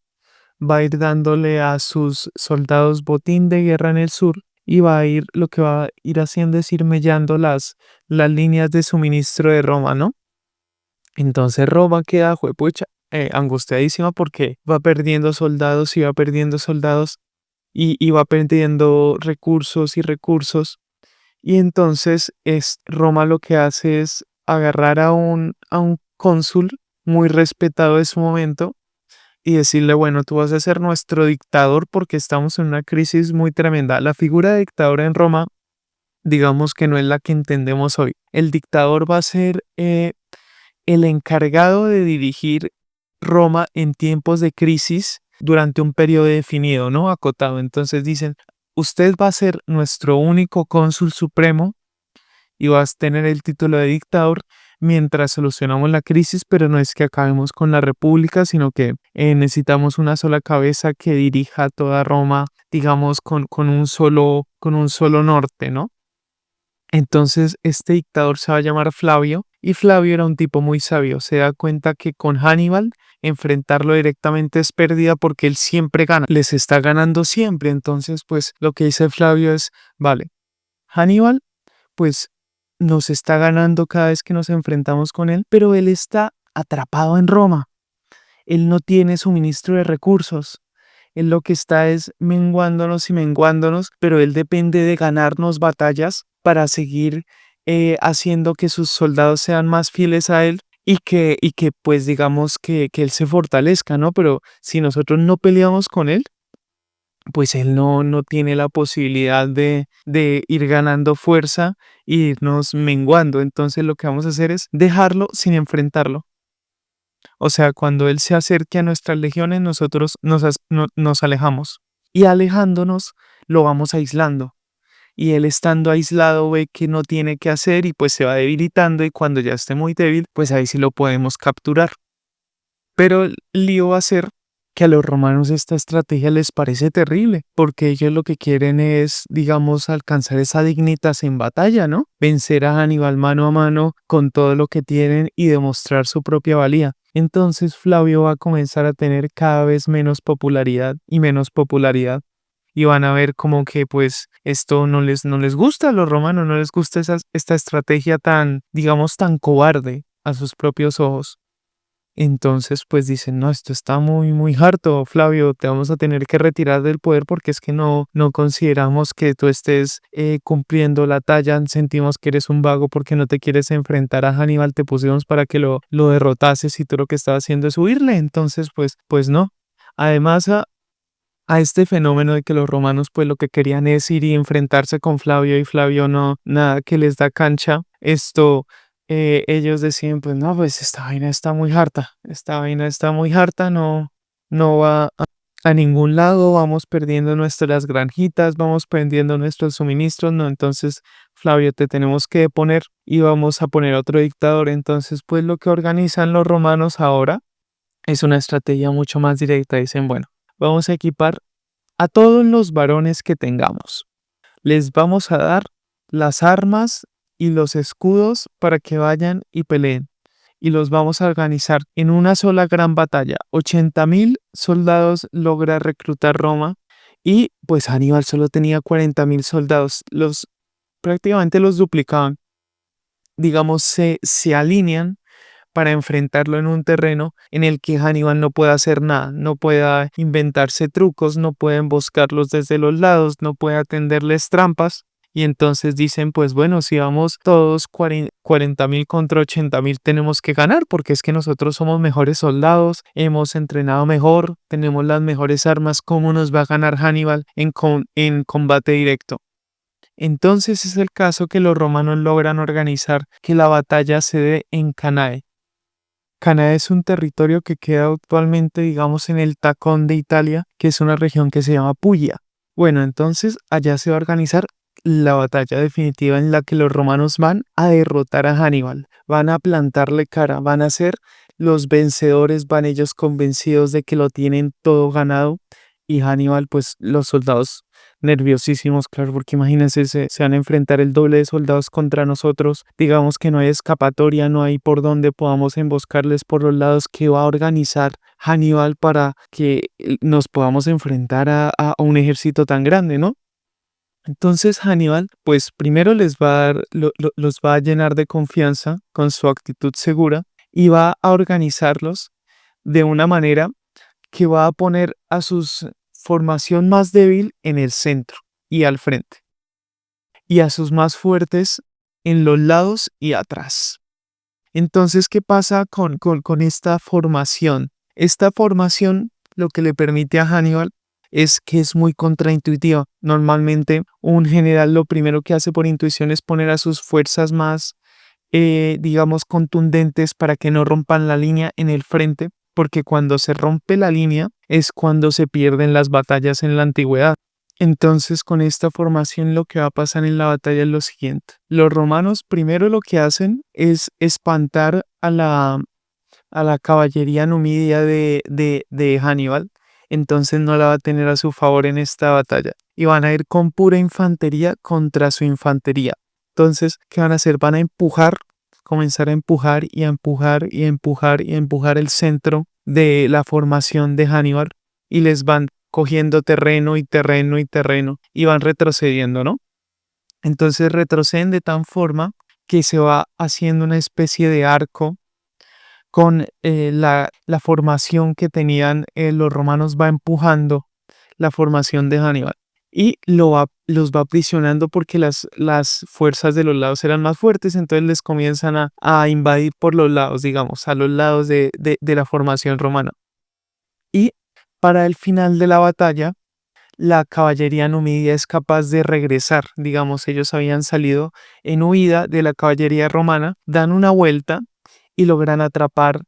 va a ir dándole a sus soldados botín de guerra en el sur y lo que va a ir haciendo es ir mellando las líneas de suministro de Roma, ¿no? Entonces Roma queda, juepucha, angustiadísima porque va perdiendo soldados y va perdiendo soldados y va perdiendo recursos y recursos. Y entonces Roma lo que hace es agarrar a un cónsul muy respetado de su momento y decirle, bueno, tú vas a ser nuestro dictador porque estamos en una crisis muy tremenda. La figura de dictador en Roma, digamos que no es la que entendemos hoy. El dictador va a ser el encargado de dirigir Roma en tiempos de crisis durante un periodo definido, ¿no? Acotado. Entonces dicen, usted va a ser nuestro único cónsul supremo y vas a tener el título de dictador mientras solucionamos la crisis, pero no es que acabemos con la república, sino que necesitamos una sola cabeza que dirija toda Roma, digamos, con un solo norte, ¿no? Entonces, este dictador se va a llamar Flavio y Flavio era un tipo muy sabio. Se da cuenta que con Hannibal enfrentarlo directamente es pérdida porque él siempre gana, les está ganando siempre. Entonces, pues lo que dice Flavio es, vale, Hannibal pues nos está ganando cada vez que nos enfrentamos con él, pero él está atrapado en Roma. Él no tiene suministro de recursos. Él lo que está es menguándonos y menguándonos, pero él depende de ganarnos batallas para seguir haciendo que sus soldados sean más fieles a él y que pues digamos que él se fortalezca, ¿no? Pero si nosotros no peleamos con él, pues él no tiene la posibilidad de ir ganando fuerza e irnos menguando. Entonces lo que vamos a hacer es dejarlo sin enfrentarlo. O sea, cuando él se acerque a nuestras legiones, nosotros nos alejamos. Y alejándonos, lo vamos aislando. Y él estando aislado ve que no tiene qué hacer y pues se va debilitando y cuando ya esté muy débil, pues ahí sí lo podemos capturar. Pero el lío va a ser que a los romanos esta estrategia les parece terrible, porque ellos lo que quieren es, digamos, alcanzar esa dignitas en batalla, ¿no? Vencer a Hannibal mano a mano con todo lo que tienen y demostrar su propia valía. Entonces Flavio va a comenzar a tener cada vez menos popularidad y menos popularidad. Y van a ver como que pues esto no les gusta a los romanos, no les gusta esta estrategia tan, digamos, tan cobarde a sus propios ojos. Entonces, pues dicen, no, esto está muy, muy harto, Flavio, te vamos a tener que retirar del poder porque es que no consideramos que tú estés cumpliendo la talla, sentimos que eres un vago porque no te quieres enfrentar a Hannibal, te pusimos para que lo derrotases y tú lo que estás haciendo es huirle, entonces, pues no. Además, a este fenómeno de que los romanos pues lo que querían es ir y enfrentarse con Flavio y Flavio no, nada que les da cancha. Ellos decían pues no, pues esta vaina está muy harta, esta vaina está muy harta, no va a ningún lado, vamos perdiendo nuestras granjitas, vamos perdiendo nuestros suministros, no, entonces Flavio te tenemos que poner y vamos a poner otro dictador. Entonces pues lo que organizan los romanos ahora es una estrategia mucho más directa, dicen bueno. Vamos a equipar a todos los varones que tengamos. Les vamos a dar las armas y los escudos para que vayan y peleen. Y los vamos a organizar en una sola gran batalla. 80.000 soldados logra reclutar Roma y pues Aníbal solo tenía 40.000 soldados. Prácticamente los duplicaban. Digamos, se alinean para enfrentarlo en un terreno en el que Hannibal no pueda hacer nada, no pueda inventarse trucos, no puede emboscarlos desde los lados, no puede tenderles trampas. Y entonces dicen, pues bueno, si vamos todos 40.000 contra 80.000, tenemos que ganar porque es que nosotros somos mejores soldados, hemos entrenado mejor, tenemos las mejores armas, ¿cómo nos va a ganar Hannibal en combate directo? Entonces es el caso que los romanos logran organizar que la batalla se dé en Canae. Canadá es un territorio que queda actualmente, digamos, en el tacón de Italia, que es una región que se llama Puglia. Bueno, entonces allá se va a organizar la batalla definitiva en la que los romanos van a derrotar a Hannibal, van a plantarle cara, van a ser los vencedores, van ellos convencidos de que lo tienen todo ganado y Hannibal, pues los soldados nerviosísimos, claro, porque imagínense, se van a enfrentar el doble de soldados contra nosotros, digamos que no hay escapatoria, no hay por donde podamos emboscarles por los lados que va a organizar Hannibal para que nos podamos enfrentar a un ejército tan grande, ¿no? Entonces Hannibal, pues primero les va a dar, los va a llenar de confianza con su actitud segura y va a organizarlos de una manera que va a poner a su formación más débil en el centro y al frente, y a sus más fuertes en los lados y atrás. Entonces, ¿qué pasa con esta formación? Esta formación lo que le permite a Hannibal es que es muy contraintuitiva. Normalmente, un general lo primero que hace por intuición es poner a sus fuerzas más, digamos, contundentes para que no rompan la línea en el frente, porque cuando se rompe la línea es cuando se pierden las batallas en la antigüedad. Entonces, con esta formación lo que va a pasar en la batalla es lo siguiente. Los romanos primero lo que hacen es espantar a la caballería numidia de Hannibal. Entonces no la va a tener a su favor en esta batalla. Y van a ir con pura infantería contra su infantería. Entonces, ¿qué van a hacer? Van a empujar, comenzar a empujar y a empujar y a empujar y a empujar el centro de la formación de Hannibal y les van cogiendo terreno y terreno y terreno y van retrocediendo, ¿no? Entonces retroceden de tal forma que se va haciendo una especie de arco con la formación que tenían los romanos, va empujando la formación de Hannibal y los va aprisionando porque las fuerzas de los lados eran más fuertes, entonces les comienzan a invadir por los lados, digamos, a los lados de la formación romana. Y para el final de la batalla, la caballería numidia es capaz de regresar. Digamos, ellos habían salido en huida de la caballería romana, dan una vuelta y logran atrapar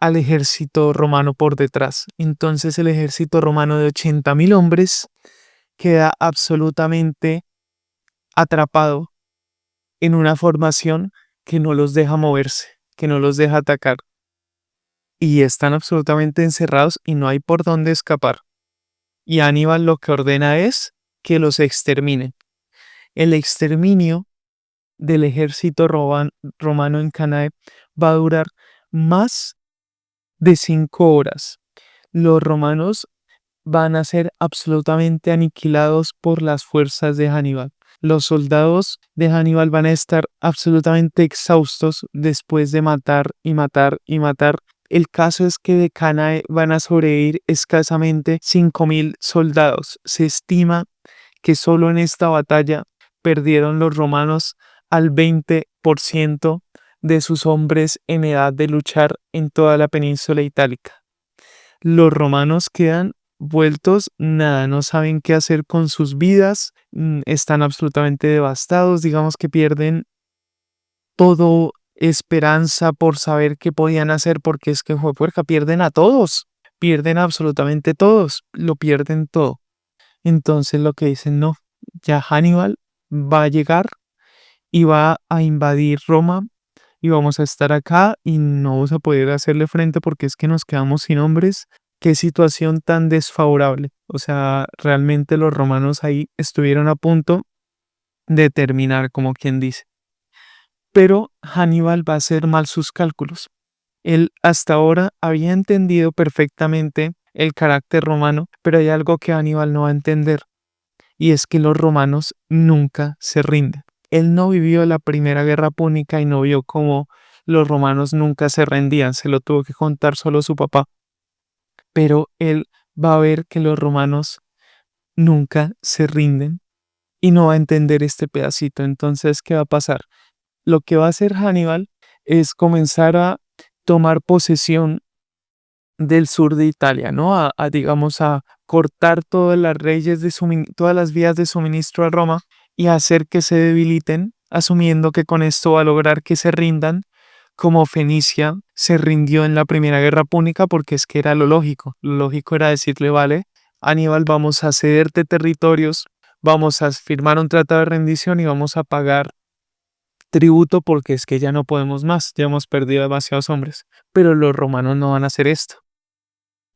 al ejército romano por detrás. Entonces el ejército romano de 80.000 hombres queda absolutamente atrapado en una formación que no los deja moverse, que no los deja atacar. Y están absolutamente encerrados y no hay por dónde escapar. Y Aníbal lo que ordena es que los exterminen. El exterminio del ejército romano en Cannae va a durar más de 5 horas. Los romanos van a ser absolutamente aniquilados por las fuerzas de Hannibal. Los soldados de Hannibal van a estar absolutamente exhaustos después de matar y matar y matar. El caso es que de Cannae van a sobrevivir escasamente 5.000 soldados. Se estima que solo en esta batalla perdieron los romanos al 20% de sus hombres en edad de luchar en toda la península itálica. Los romanos quedan vueltos nada, no saben qué hacer con sus vidas, están absolutamente devastados, digamos que pierden todo esperanza por saber qué podían hacer, porque es que juepuerca, pierden a todos, pierden absolutamente todos, lo pierden todo. Entonces lo que dicen, no, ya Hannibal va a llegar y va a invadir Roma y vamos a estar acá y no vamos a poder hacerle frente porque es que nos quedamos sin hombres. Qué situación tan desfavorable. O sea, realmente los romanos ahí estuvieron a punto de terminar, como quien dice. Pero Hannibal va a hacer mal sus cálculos. Él hasta ahora había entendido perfectamente el carácter romano, pero hay algo que Hannibal no va a entender, y es que los romanos nunca se rinden. Él no vivió la Primera Guerra Púnica y no vio cómo los romanos nunca se rendían, se lo tuvo que contar solo su papá. Pero él va a ver que los romanos nunca se rinden y no va a entender este pedacito. Entonces, ¿qué va a pasar? Lo que va a hacer Hannibal es comenzar a tomar posesión del sur de Italia, ¿no? Digamos, a cortar todas las todas las vías de suministro a Roma y hacer que se debiliten, asumiendo que con esto va a lograr que se rindan, como Fenicia se rindió en la Primera Guerra Púnica, porque es que era lo lógico. Lo lógico era decirle, vale, Aníbal, vamos a cederte territorios, vamos a firmar un tratado de rendición y vamos a pagar tributo porque es que ya no podemos más, ya hemos perdido demasiados hombres. Pero los romanos no van a hacer esto,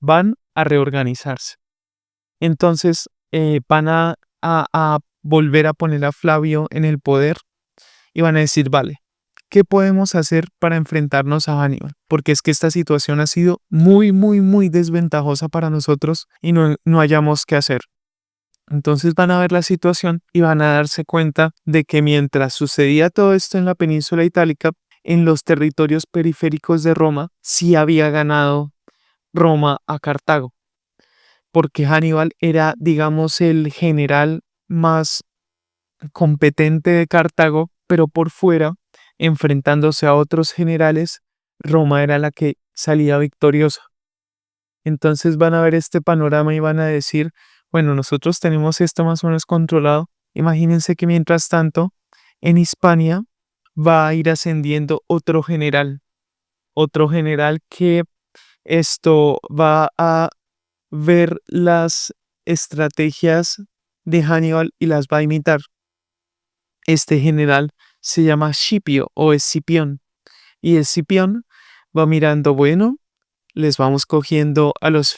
van a reorganizarse. Entonces van a volver a poner a Flavio en el poder y van a decir, vale, ¿qué podemos hacer para enfrentarnos a Hannibal? Porque es que esta situación ha sido muy, muy, muy desventajosa para nosotros y no hayamos qué hacer. Entonces van a ver la situación y van a darse cuenta de que mientras sucedía todo esto en la península itálica, en los territorios periféricos de Roma, sí había ganado Roma a Cartago, porque Hannibal era, digamos, el general más competente de Cartago, pero por fuera, enfrentándose a otros generales, Roma era la que salía victoriosa. Entonces van a ver este panorama y van a decir, bueno, nosotros tenemos esto más o menos controlado. Imagínense que mientras tanto, en Hispania va a ir ascendiendo otro general que esto va a ver las estrategias de Hannibal y las va a imitar. Este general se llama Scipio o Escipión. Y Escipión va mirando, bueno, les vamos cogiendo a los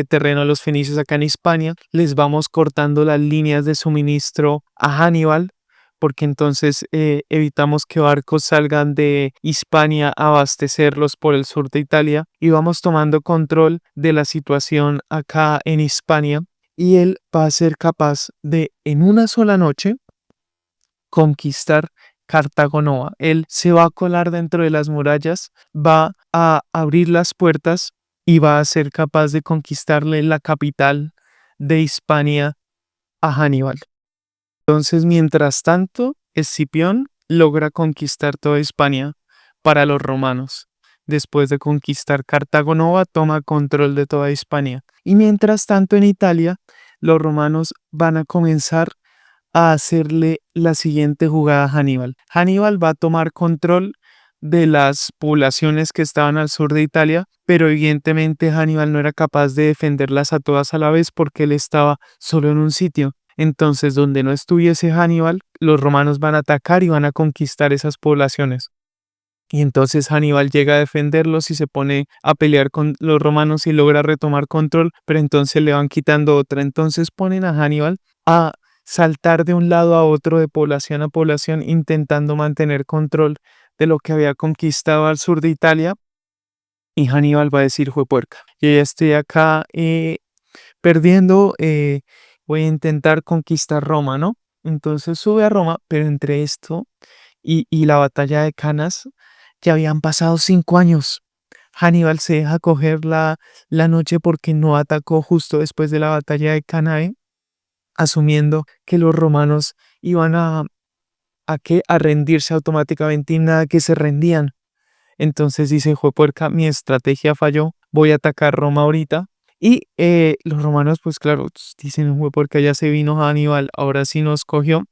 terreno a los fenicios acá en Hispania, les vamos cortando las líneas de suministro a Hannibal, porque entonces evitamos que barcos salgan de Hispania a abastecerlos por el sur de Italia y vamos tomando control de la situación acá en Hispania y él va a ser capaz de en una sola noche conquistar Cartago Nova. Él se va a colar dentro de las murallas, va a abrir las puertas y va a ser capaz de conquistarle la capital de Hispania a Hannibal. Entonces, mientras tanto, Escipión logra conquistar toda Hispania para los romanos. Después de conquistar Cartago Nova, toma control de toda Hispania. Y mientras tanto, en Italia, los romanos van a comenzar a hacerle la siguiente jugada a Hannibal. Hannibal va a tomar control de las poblaciones que estaban al sur de Italia, pero evidentemente Hannibal no era capaz de defenderlas a todas a la vez porque él estaba solo en un sitio. Entonces, donde no estuviese Hannibal, los romanos van a atacar y van a conquistar esas poblaciones. Y entonces Hannibal llega a defenderlos y se pone a pelear con los romanos y logra retomar control, pero entonces le van quitando otra. Entonces ponen a Hannibal a saltar de un lado a otro, de población a población, intentando mantener control de lo que había conquistado al sur de Italia. Y Hannibal va a decir, juepuerca, yo ya estoy acá perdiendo, voy a intentar conquistar Roma, ¿no? Entonces sube a Roma, pero entre esto y la batalla de Canas ya habían pasado 5 años. Hannibal se deja coger la noche porque no atacó justo después de la batalla de Cannae, asumiendo que los romanos iban a rendirse automáticamente y nada que se rendían. Entonces dice, juepuerca, mi estrategia falló, voy a atacar Roma ahorita. Y los romanos, pues claro, dicen, juepuerca, ya se vino Hannibal, ahora sí nos cogió.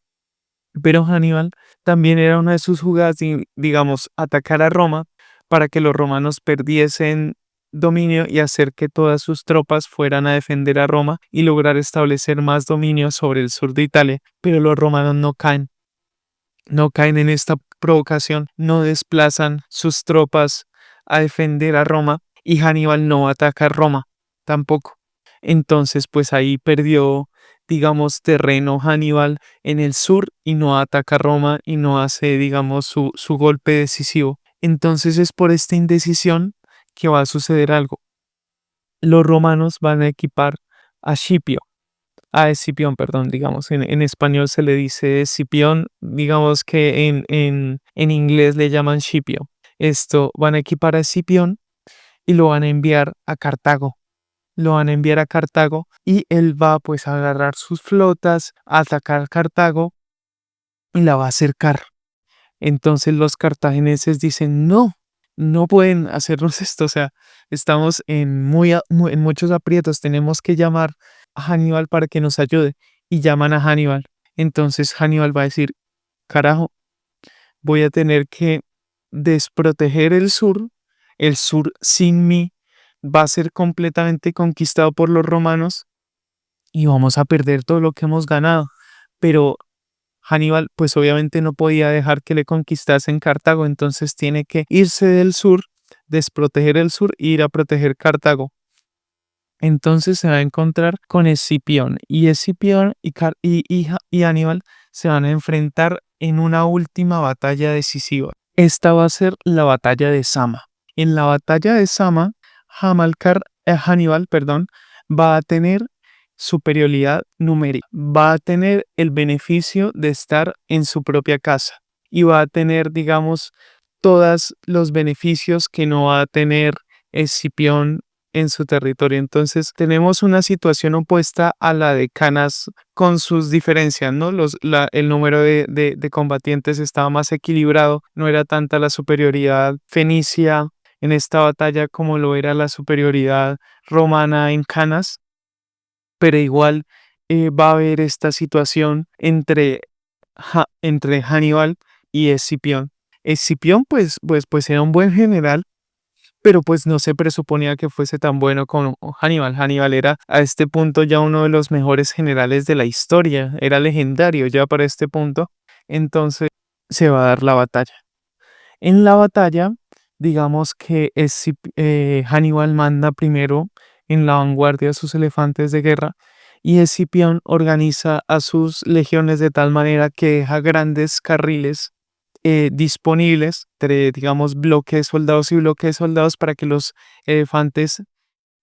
Pero Hannibal también era una de sus jugadas, digamos, atacar a Roma para que los romanos perdiesen dominio y hacer que todas sus tropas fueran a defender a Roma y lograr establecer más dominio sobre el sur de Italia. Pero los romanos no caen en esta provocación, no desplazan sus tropas a defender a Roma y Hannibal no ataca Roma tampoco. Entonces, pues ahí perdió, digamos, terreno Hannibal en el sur y no ataca Roma y no hace, digamos, su golpe decisivo. Entonces es por esta indecisión que va a suceder algo. Los romanos van a equipar a Scipio, a Escipión, perdón, digamos, en español se le dice Escipión, digamos que en inglés le llaman Scipio. Esto van a equipar a Escipión y lo van a enviar a Cartago. Lo van a enviar a Cartago y él va pues a agarrar sus flotas, a atacar Cartago y la va a acercar. Entonces los cartagineses dicen, no, no pueden hacernos esto, o sea, estamos en muchos aprietos, tenemos que llamar a Hannibal para que nos ayude. Y llaman a Hannibal. Entonces Hannibal va a decir, carajo, voy a tener que desproteger el sur sin mí va a ser completamente conquistado por los romanos y vamos a perder todo lo que hemos ganado. Pero Hannibal, pues obviamente no podía dejar que le conquistasen Cartago, entonces tiene que irse del sur, desproteger el sur e ir a proteger Cartago. Entonces se va a encontrar con Escipión y Escipión y Hannibal se van a enfrentar en una última batalla decisiva. Esta va a ser la batalla de Sama. En la batalla de Sama, Hannibal, perdón, va a tener superioridad numérica, va a tener el beneficio de estar en su propia casa y va a tener, digamos, todos los beneficios que no va a tener Escipión en su territorio. Entonces tenemos una situación opuesta a la de Canas con sus diferencias, ¿no? El número de combatientes estaba más equilibrado, no era tanta la superioridad fenicia en esta batalla como lo era la superioridad romana en Canas, pero igual va a haber esta situación entre Hannibal y Escipión. Escipión pues era un buen general, pero pues no se presuponía que fuese tan bueno como Hannibal. Hannibal era a este punto ya uno de los mejores generales de la historia, era legendario ya para este punto, entonces se va a dar la batalla. En la batalla, digamos que Hannibal manda primero en la vanguardia a sus elefantes de guerra y Escipión organiza a sus legiones de tal manera que deja grandes carriles disponibles entre, digamos, bloques de soldados y bloques de soldados para que los elefantes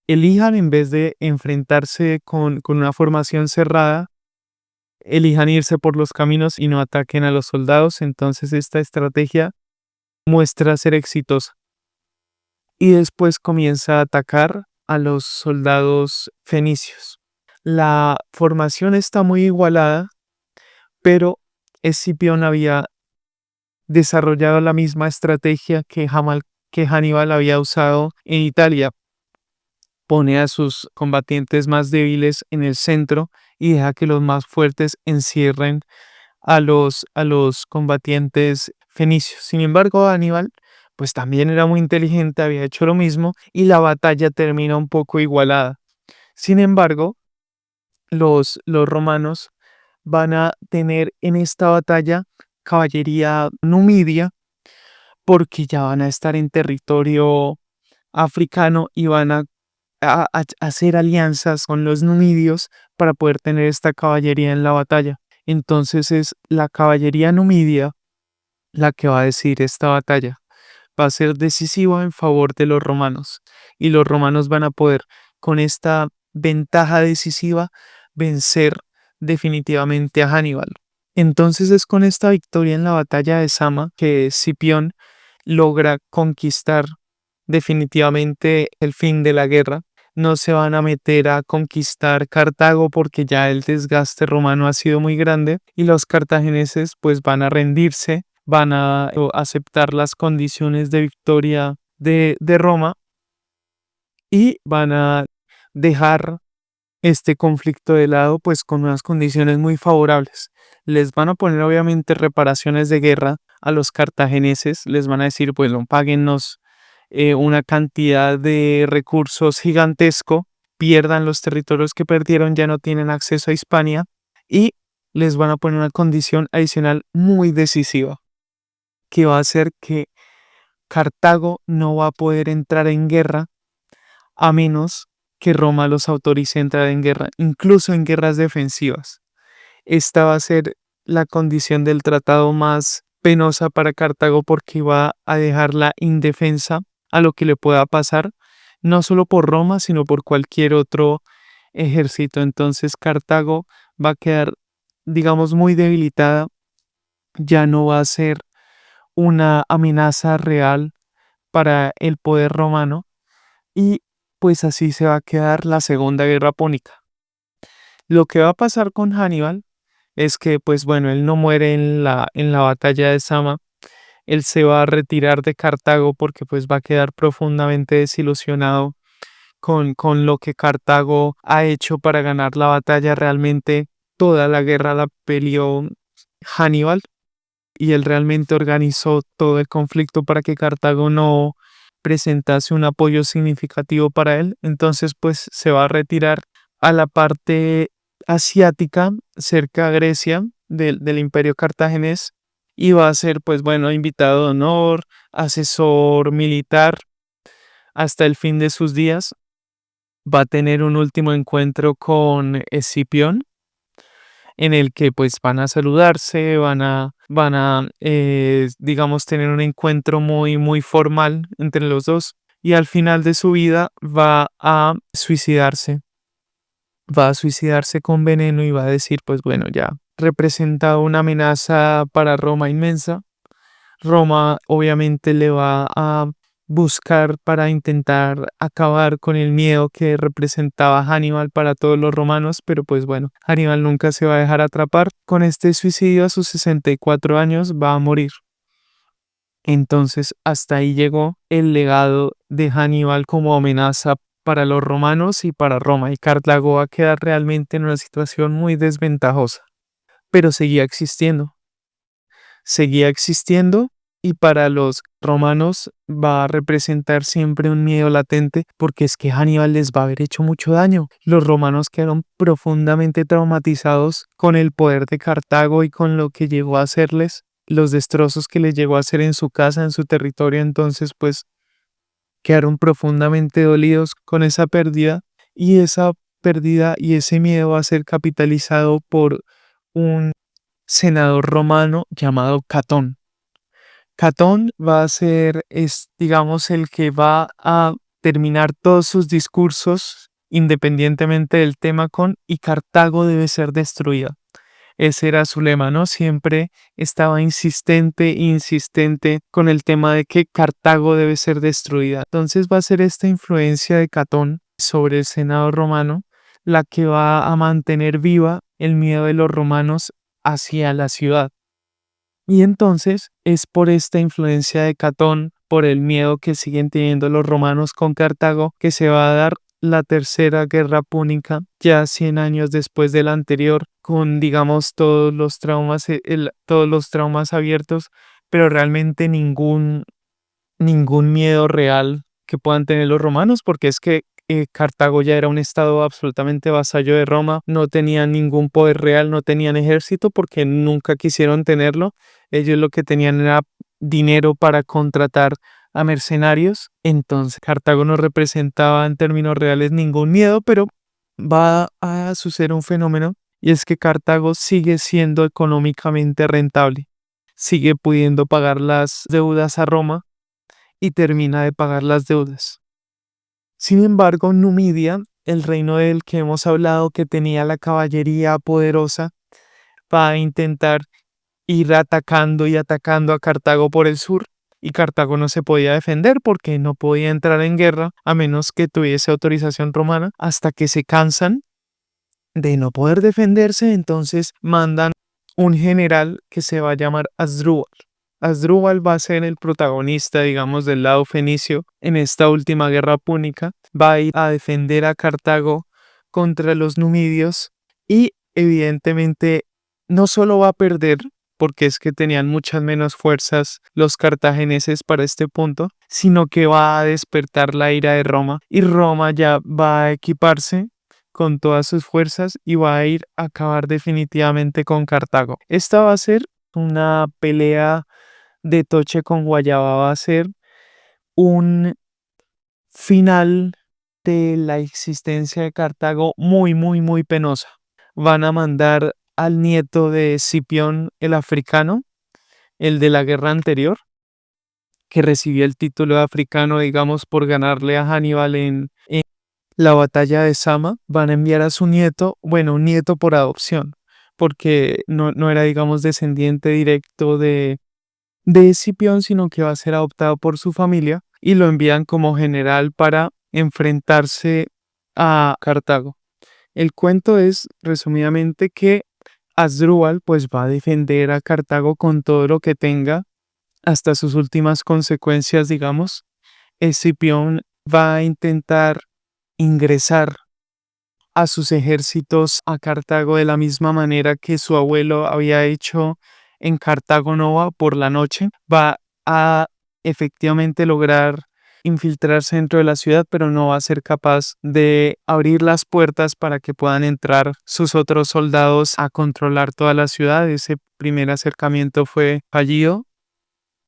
elijan en vez de enfrentarse con una formación cerrada, elijan irse por los caminos y no ataquen a los soldados. Entonces esta estrategia muestra ser exitosa. Y después comienza a atacar a los soldados fenicios. La formación está muy igualada, pero Escipión había desarrollado la misma estrategia que Hannibal había usado en Italia. pone a sus combatientes más débiles en el centro y deja que los más fuertes encierren a los combatientes fenicios. Sin embargo, Aníbal, pues también era muy inteligente, había hecho lo mismo y la batalla termina un poco igualada. Sin embargo, los romanos van a tener en esta batalla caballería numidia porque ya van a estar en territorio africano y van a hacer alianzas con los numidios para poder tener esta caballería en la batalla. Entonces es la caballería numidia la que va a decidir esta batalla. Va a ser decisiva en favor de los romanos y los romanos van a poder con esta ventaja decisiva vencer definitivamente a Hannibal. Entonces es con esta victoria en la batalla de Sama que Escipión logra conquistar definitivamente el fin de la guerra. No se van a meter a conquistar Cartago porque ya el desgaste romano ha sido muy grande y los cartagineses pues van a rendirse, van a aceptar las condiciones de victoria de Roma y van a dejar este conflicto de lado pues con unas condiciones muy favorables. Les van a poner obviamente reparaciones de guerra a los cartagineses, les van a decir, bueno, páguennos una cantidad de recursos gigantesco, pierdan los territorios que perdieron, ya no tienen acceso a Hispania y les van a poner una condición adicional muy decisiva, que va a hacer que Cartago no va a poder entrar en guerra a menos que Roma los autorice a entrar en guerra, incluso en guerras defensivas. Esta va a ser la condición del tratado más penosa para Cartago porque va a dejarla indefensa a lo que le pueda pasar, no solo por Roma, sino por cualquier otro ejército. Entonces Cartago va a quedar, digamos, muy debilitada, ya no va a ser una amenaza real para el poder romano y pues así se va a quedar la Segunda Guerra Púnica. Lo que va a pasar con Hannibal es que, pues bueno, él no muere en la batalla de Sama, él se va a retirar de Cartago porque pues va a quedar profundamente desilusionado con lo que Cartago ha hecho para ganar la batalla. Realmente toda la guerra la peleó Hannibal y él realmente organizó todo el conflicto para que Cartago no presentase un apoyo significativo para él. Entonces pues se va a retirar a la parte asiática, cerca a Grecia, del imperio cartaginés, y va a ser, pues bueno, invitado de honor, asesor militar hasta el fin de sus días. Va a tener un último encuentro con Escipión, en el que pues van a saludarse, digamos, tener un encuentro muy, muy formal entre los dos. Y al final de su vida va a suicidarse con veneno y va a decir, pues bueno, ya representa una amenaza para Roma inmensa. Roma obviamente le va a buscar para intentar acabar con el miedo que representaba Hannibal para todos los romanos, pero pues bueno, Hannibal nunca se va a dejar atrapar. Con este suicidio a sus 64 años va a morir. Entonces hasta ahí llegó el legado de Hannibal como amenaza para los romanos y para Roma, y Cartago va a quedar realmente en una situación muy desventajosa, pero seguía existiendo y para los romanos va a representar siempre un miedo latente porque es que Hannibal les va a haber hecho mucho daño. Los romanos quedaron profundamente traumatizados con el poder de Cartago y con lo que llegó a hacerles, los destrozos que les llegó a hacer en su casa, en su territorio. Entonces pues quedaron profundamente dolidos con esa pérdida y esa pérdida y ese miedo va a ser capitalizado por un senador romano llamado Catón. Catón va a ser, digamos, el que va a terminar todos sus discursos independientemente del tema con y Cartago debe ser destruida. Ese era su lema, ¿no? Siempre estaba insistente con el tema de que Cartago debe ser destruida. Entonces va a ser esta influencia de Catón sobre el Senado romano la que va a mantener viva el miedo de los romanos hacia la ciudad. Y entonces es por esta influencia de Catón, por el miedo que siguen teniendo los romanos con Cartago, que se va a dar la tercera guerra púnica, ya 100 años después de la anterior, con, digamos, todos los traumas abiertos, pero realmente ningún miedo real que puedan tener los romanos, porque es que Cartago ya era un estado absolutamente vasallo de Roma, no tenían ningún poder real, no tenían ejército porque nunca quisieron tenerlo. Ellos lo que tenían era dinero para contratar a mercenarios. Entonces, Cartago no representaba en términos reales ningún miedo, pero va a suceder un fenómeno y es que Cartago sigue siendo económicamente rentable, sigue pudiendo pagar las deudas a Roma y termina de pagar las deudas. Sin embargo, Numidia, el reino del que hemos hablado, que tenía la caballería poderosa, va a intentar ir atacando y atacando a Cartago por el sur. Y Cartago no se podía defender porque no podía entrar en guerra a menos que tuviese autorización romana, hasta que se cansan de no poder defenderse, entonces mandan un general que se va a llamar Asdrúbal. Asdrúbal va a ser el protagonista, digamos, del lado fenicio en esta última guerra púnica. Va a ir a defender a Cartago contra los numidios y evidentemente no solo va a perder, porque es que tenían muchas menos fuerzas los cartagineses para este punto, sino que va a despertar la ira de Roma y Roma ya va a equiparse con todas sus fuerzas y va a ir a acabar definitivamente con Cartago. Esta va a ser una pelea de Toche con Guayaba, va a ser un final de la existencia de Cartago muy, muy, muy penosa. Van a mandar al nieto de Escipión el africano, el de la guerra anterior, que recibió el título de africano, digamos, por ganarle a Hannibal en la batalla de Sama. Van a enviar a su nieto, bueno, un nieto por adopción, porque no era, digamos, descendiente directo de Escipión, sino que va a ser adoptado por su familia y lo envían como general para enfrentarse a Cartago. El cuento es, resumidamente, que Asdrúbal pues va a defender a Cartago con todo lo que tenga hasta sus últimas consecuencias, digamos. Escipión va a intentar ingresar a sus ejércitos a Cartago de la misma manera que su abuelo había hecho en Cartago Nova por la noche. Va a efectivamente lograr infiltrarse dentro de la ciudad, pero no va a ser capaz de abrir las puertas para que puedan entrar sus otros soldados a controlar toda la ciudad. Ese primer acercamiento fue fallido.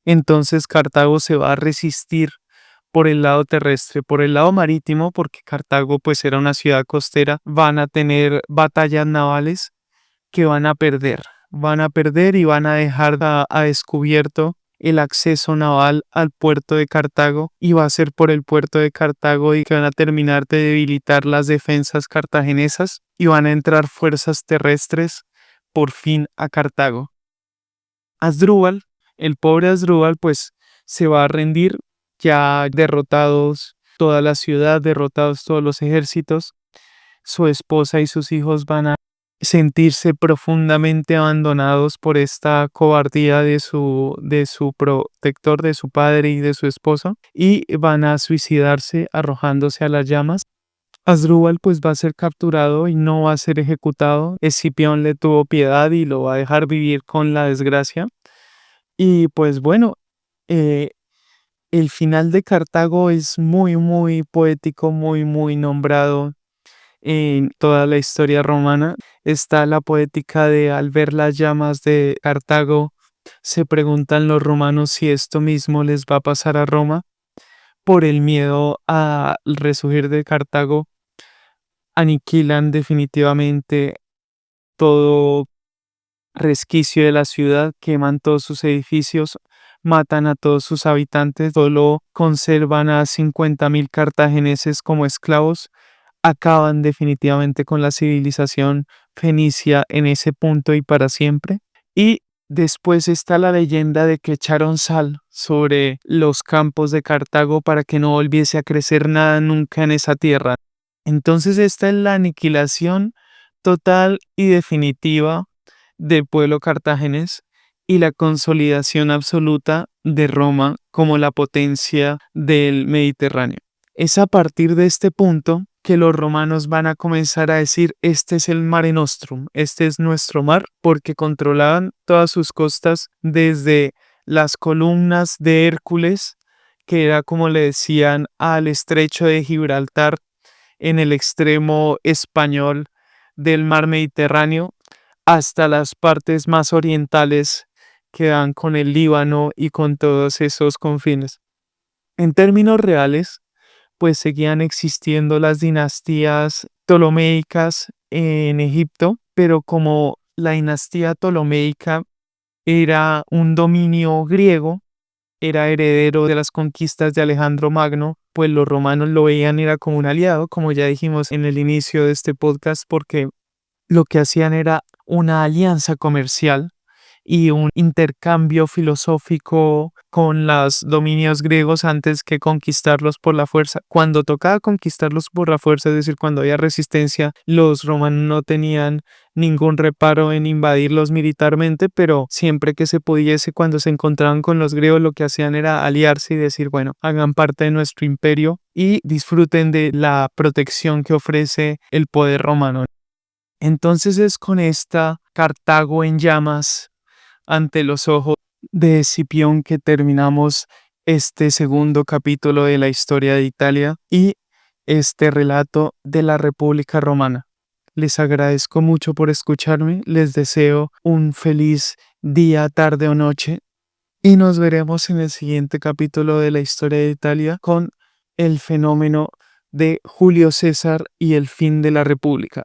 Entonces Cartago se va a resistir por el lado terrestre. Por el lado marítimo, porque Cartago pues era una ciudad costera, van a tener batallas navales que van a perder y van a dejar a descubierto el acceso naval al puerto de Cartago, y va a ser por el puerto de Cartago y que van a terminar de debilitar las defensas cartaginesas y van a entrar fuerzas terrestres por fin a Cartago. Asdrúbal, el pobre Asdrúbal, pues se va a rendir, ya derrotados toda la ciudad, derrotados todos los ejércitos. Su esposa y sus hijos van a sentirse profundamente abandonados por esta cobardía de su protector, de su padre y de su esposo, y van a suicidarse arrojándose a las llamas. Asdrúbal pues va a ser capturado y no va a ser ejecutado. Escipión le tuvo piedad y lo va a dejar vivir con la desgracia. Y pues bueno, eh, el final de Cartago es muy, muy poético, muy, muy nombrado en toda la historia romana. Está la poética de: al ver las llamas de Cartago, se preguntan los romanos si esto mismo les va a pasar a Roma. Por el miedo al resurgir de Cartago, aniquilan definitivamente todo resquicio de la ciudad, queman todos sus edificios, matan a todos sus habitantes, solo conservan a 50.000 cartagineses como esclavos, acaban definitivamente con la civilización fenicia en ese punto y para siempre. Y después está la leyenda de que echaron sal sobre los campos de Cartago para que no volviese a crecer nada nunca en esa tierra. Entonces esta es la aniquilación total y definitiva del pueblo cartaginés y la consolidación absoluta de Roma como la potencia del Mediterráneo. Es a partir de este punto que los romanos van a comenzar a decir, este es el Mare Nostrum, este es nuestro mar, porque controlaban todas sus costas desde las columnas de Hércules, que era como le decían al estrecho de Gibraltar en el extremo español del mar Mediterráneo, hasta las partes más orientales que dan con el Líbano y con todos esos confines. En términos reales, pues seguían existiendo las dinastías ptolomeicas en Egipto, pero como la dinastía ptolomeica era un dominio griego, era heredero de las conquistas de Alejandro Magno, pues los romanos lo veían era como un aliado, como ya dijimos en el inicio de este podcast, porque lo que hacían era una alianza comercial y un intercambio filosófico con los dominios griegos antes que conquistarlos por la fuerza. Cuando tocaba conquistarlos por la fuerza, es decir, cuando había resistencia, los romanos no tenían ningún reparo en invadirlos militarmente, pero siempre que se pudiese, cuando se encontraban con los griegos, lo que hacían era aliarse y decir, bueno, hagan parte de nuestro imperio y disfruten de la protección que ofrece el poder romano. Entonces es con esta Cartago en llamas ante los ojos de Escipión que terminamos este segundo capítulo de la historia de Italia y este relato de la República Romana. Les agradezco mucho por escucharme, les deseo un feliz día, tarde o noche y nos veremos en el siguiente capítulo de la historia de Italia con el fenómeno de Julio César y el fin de la República.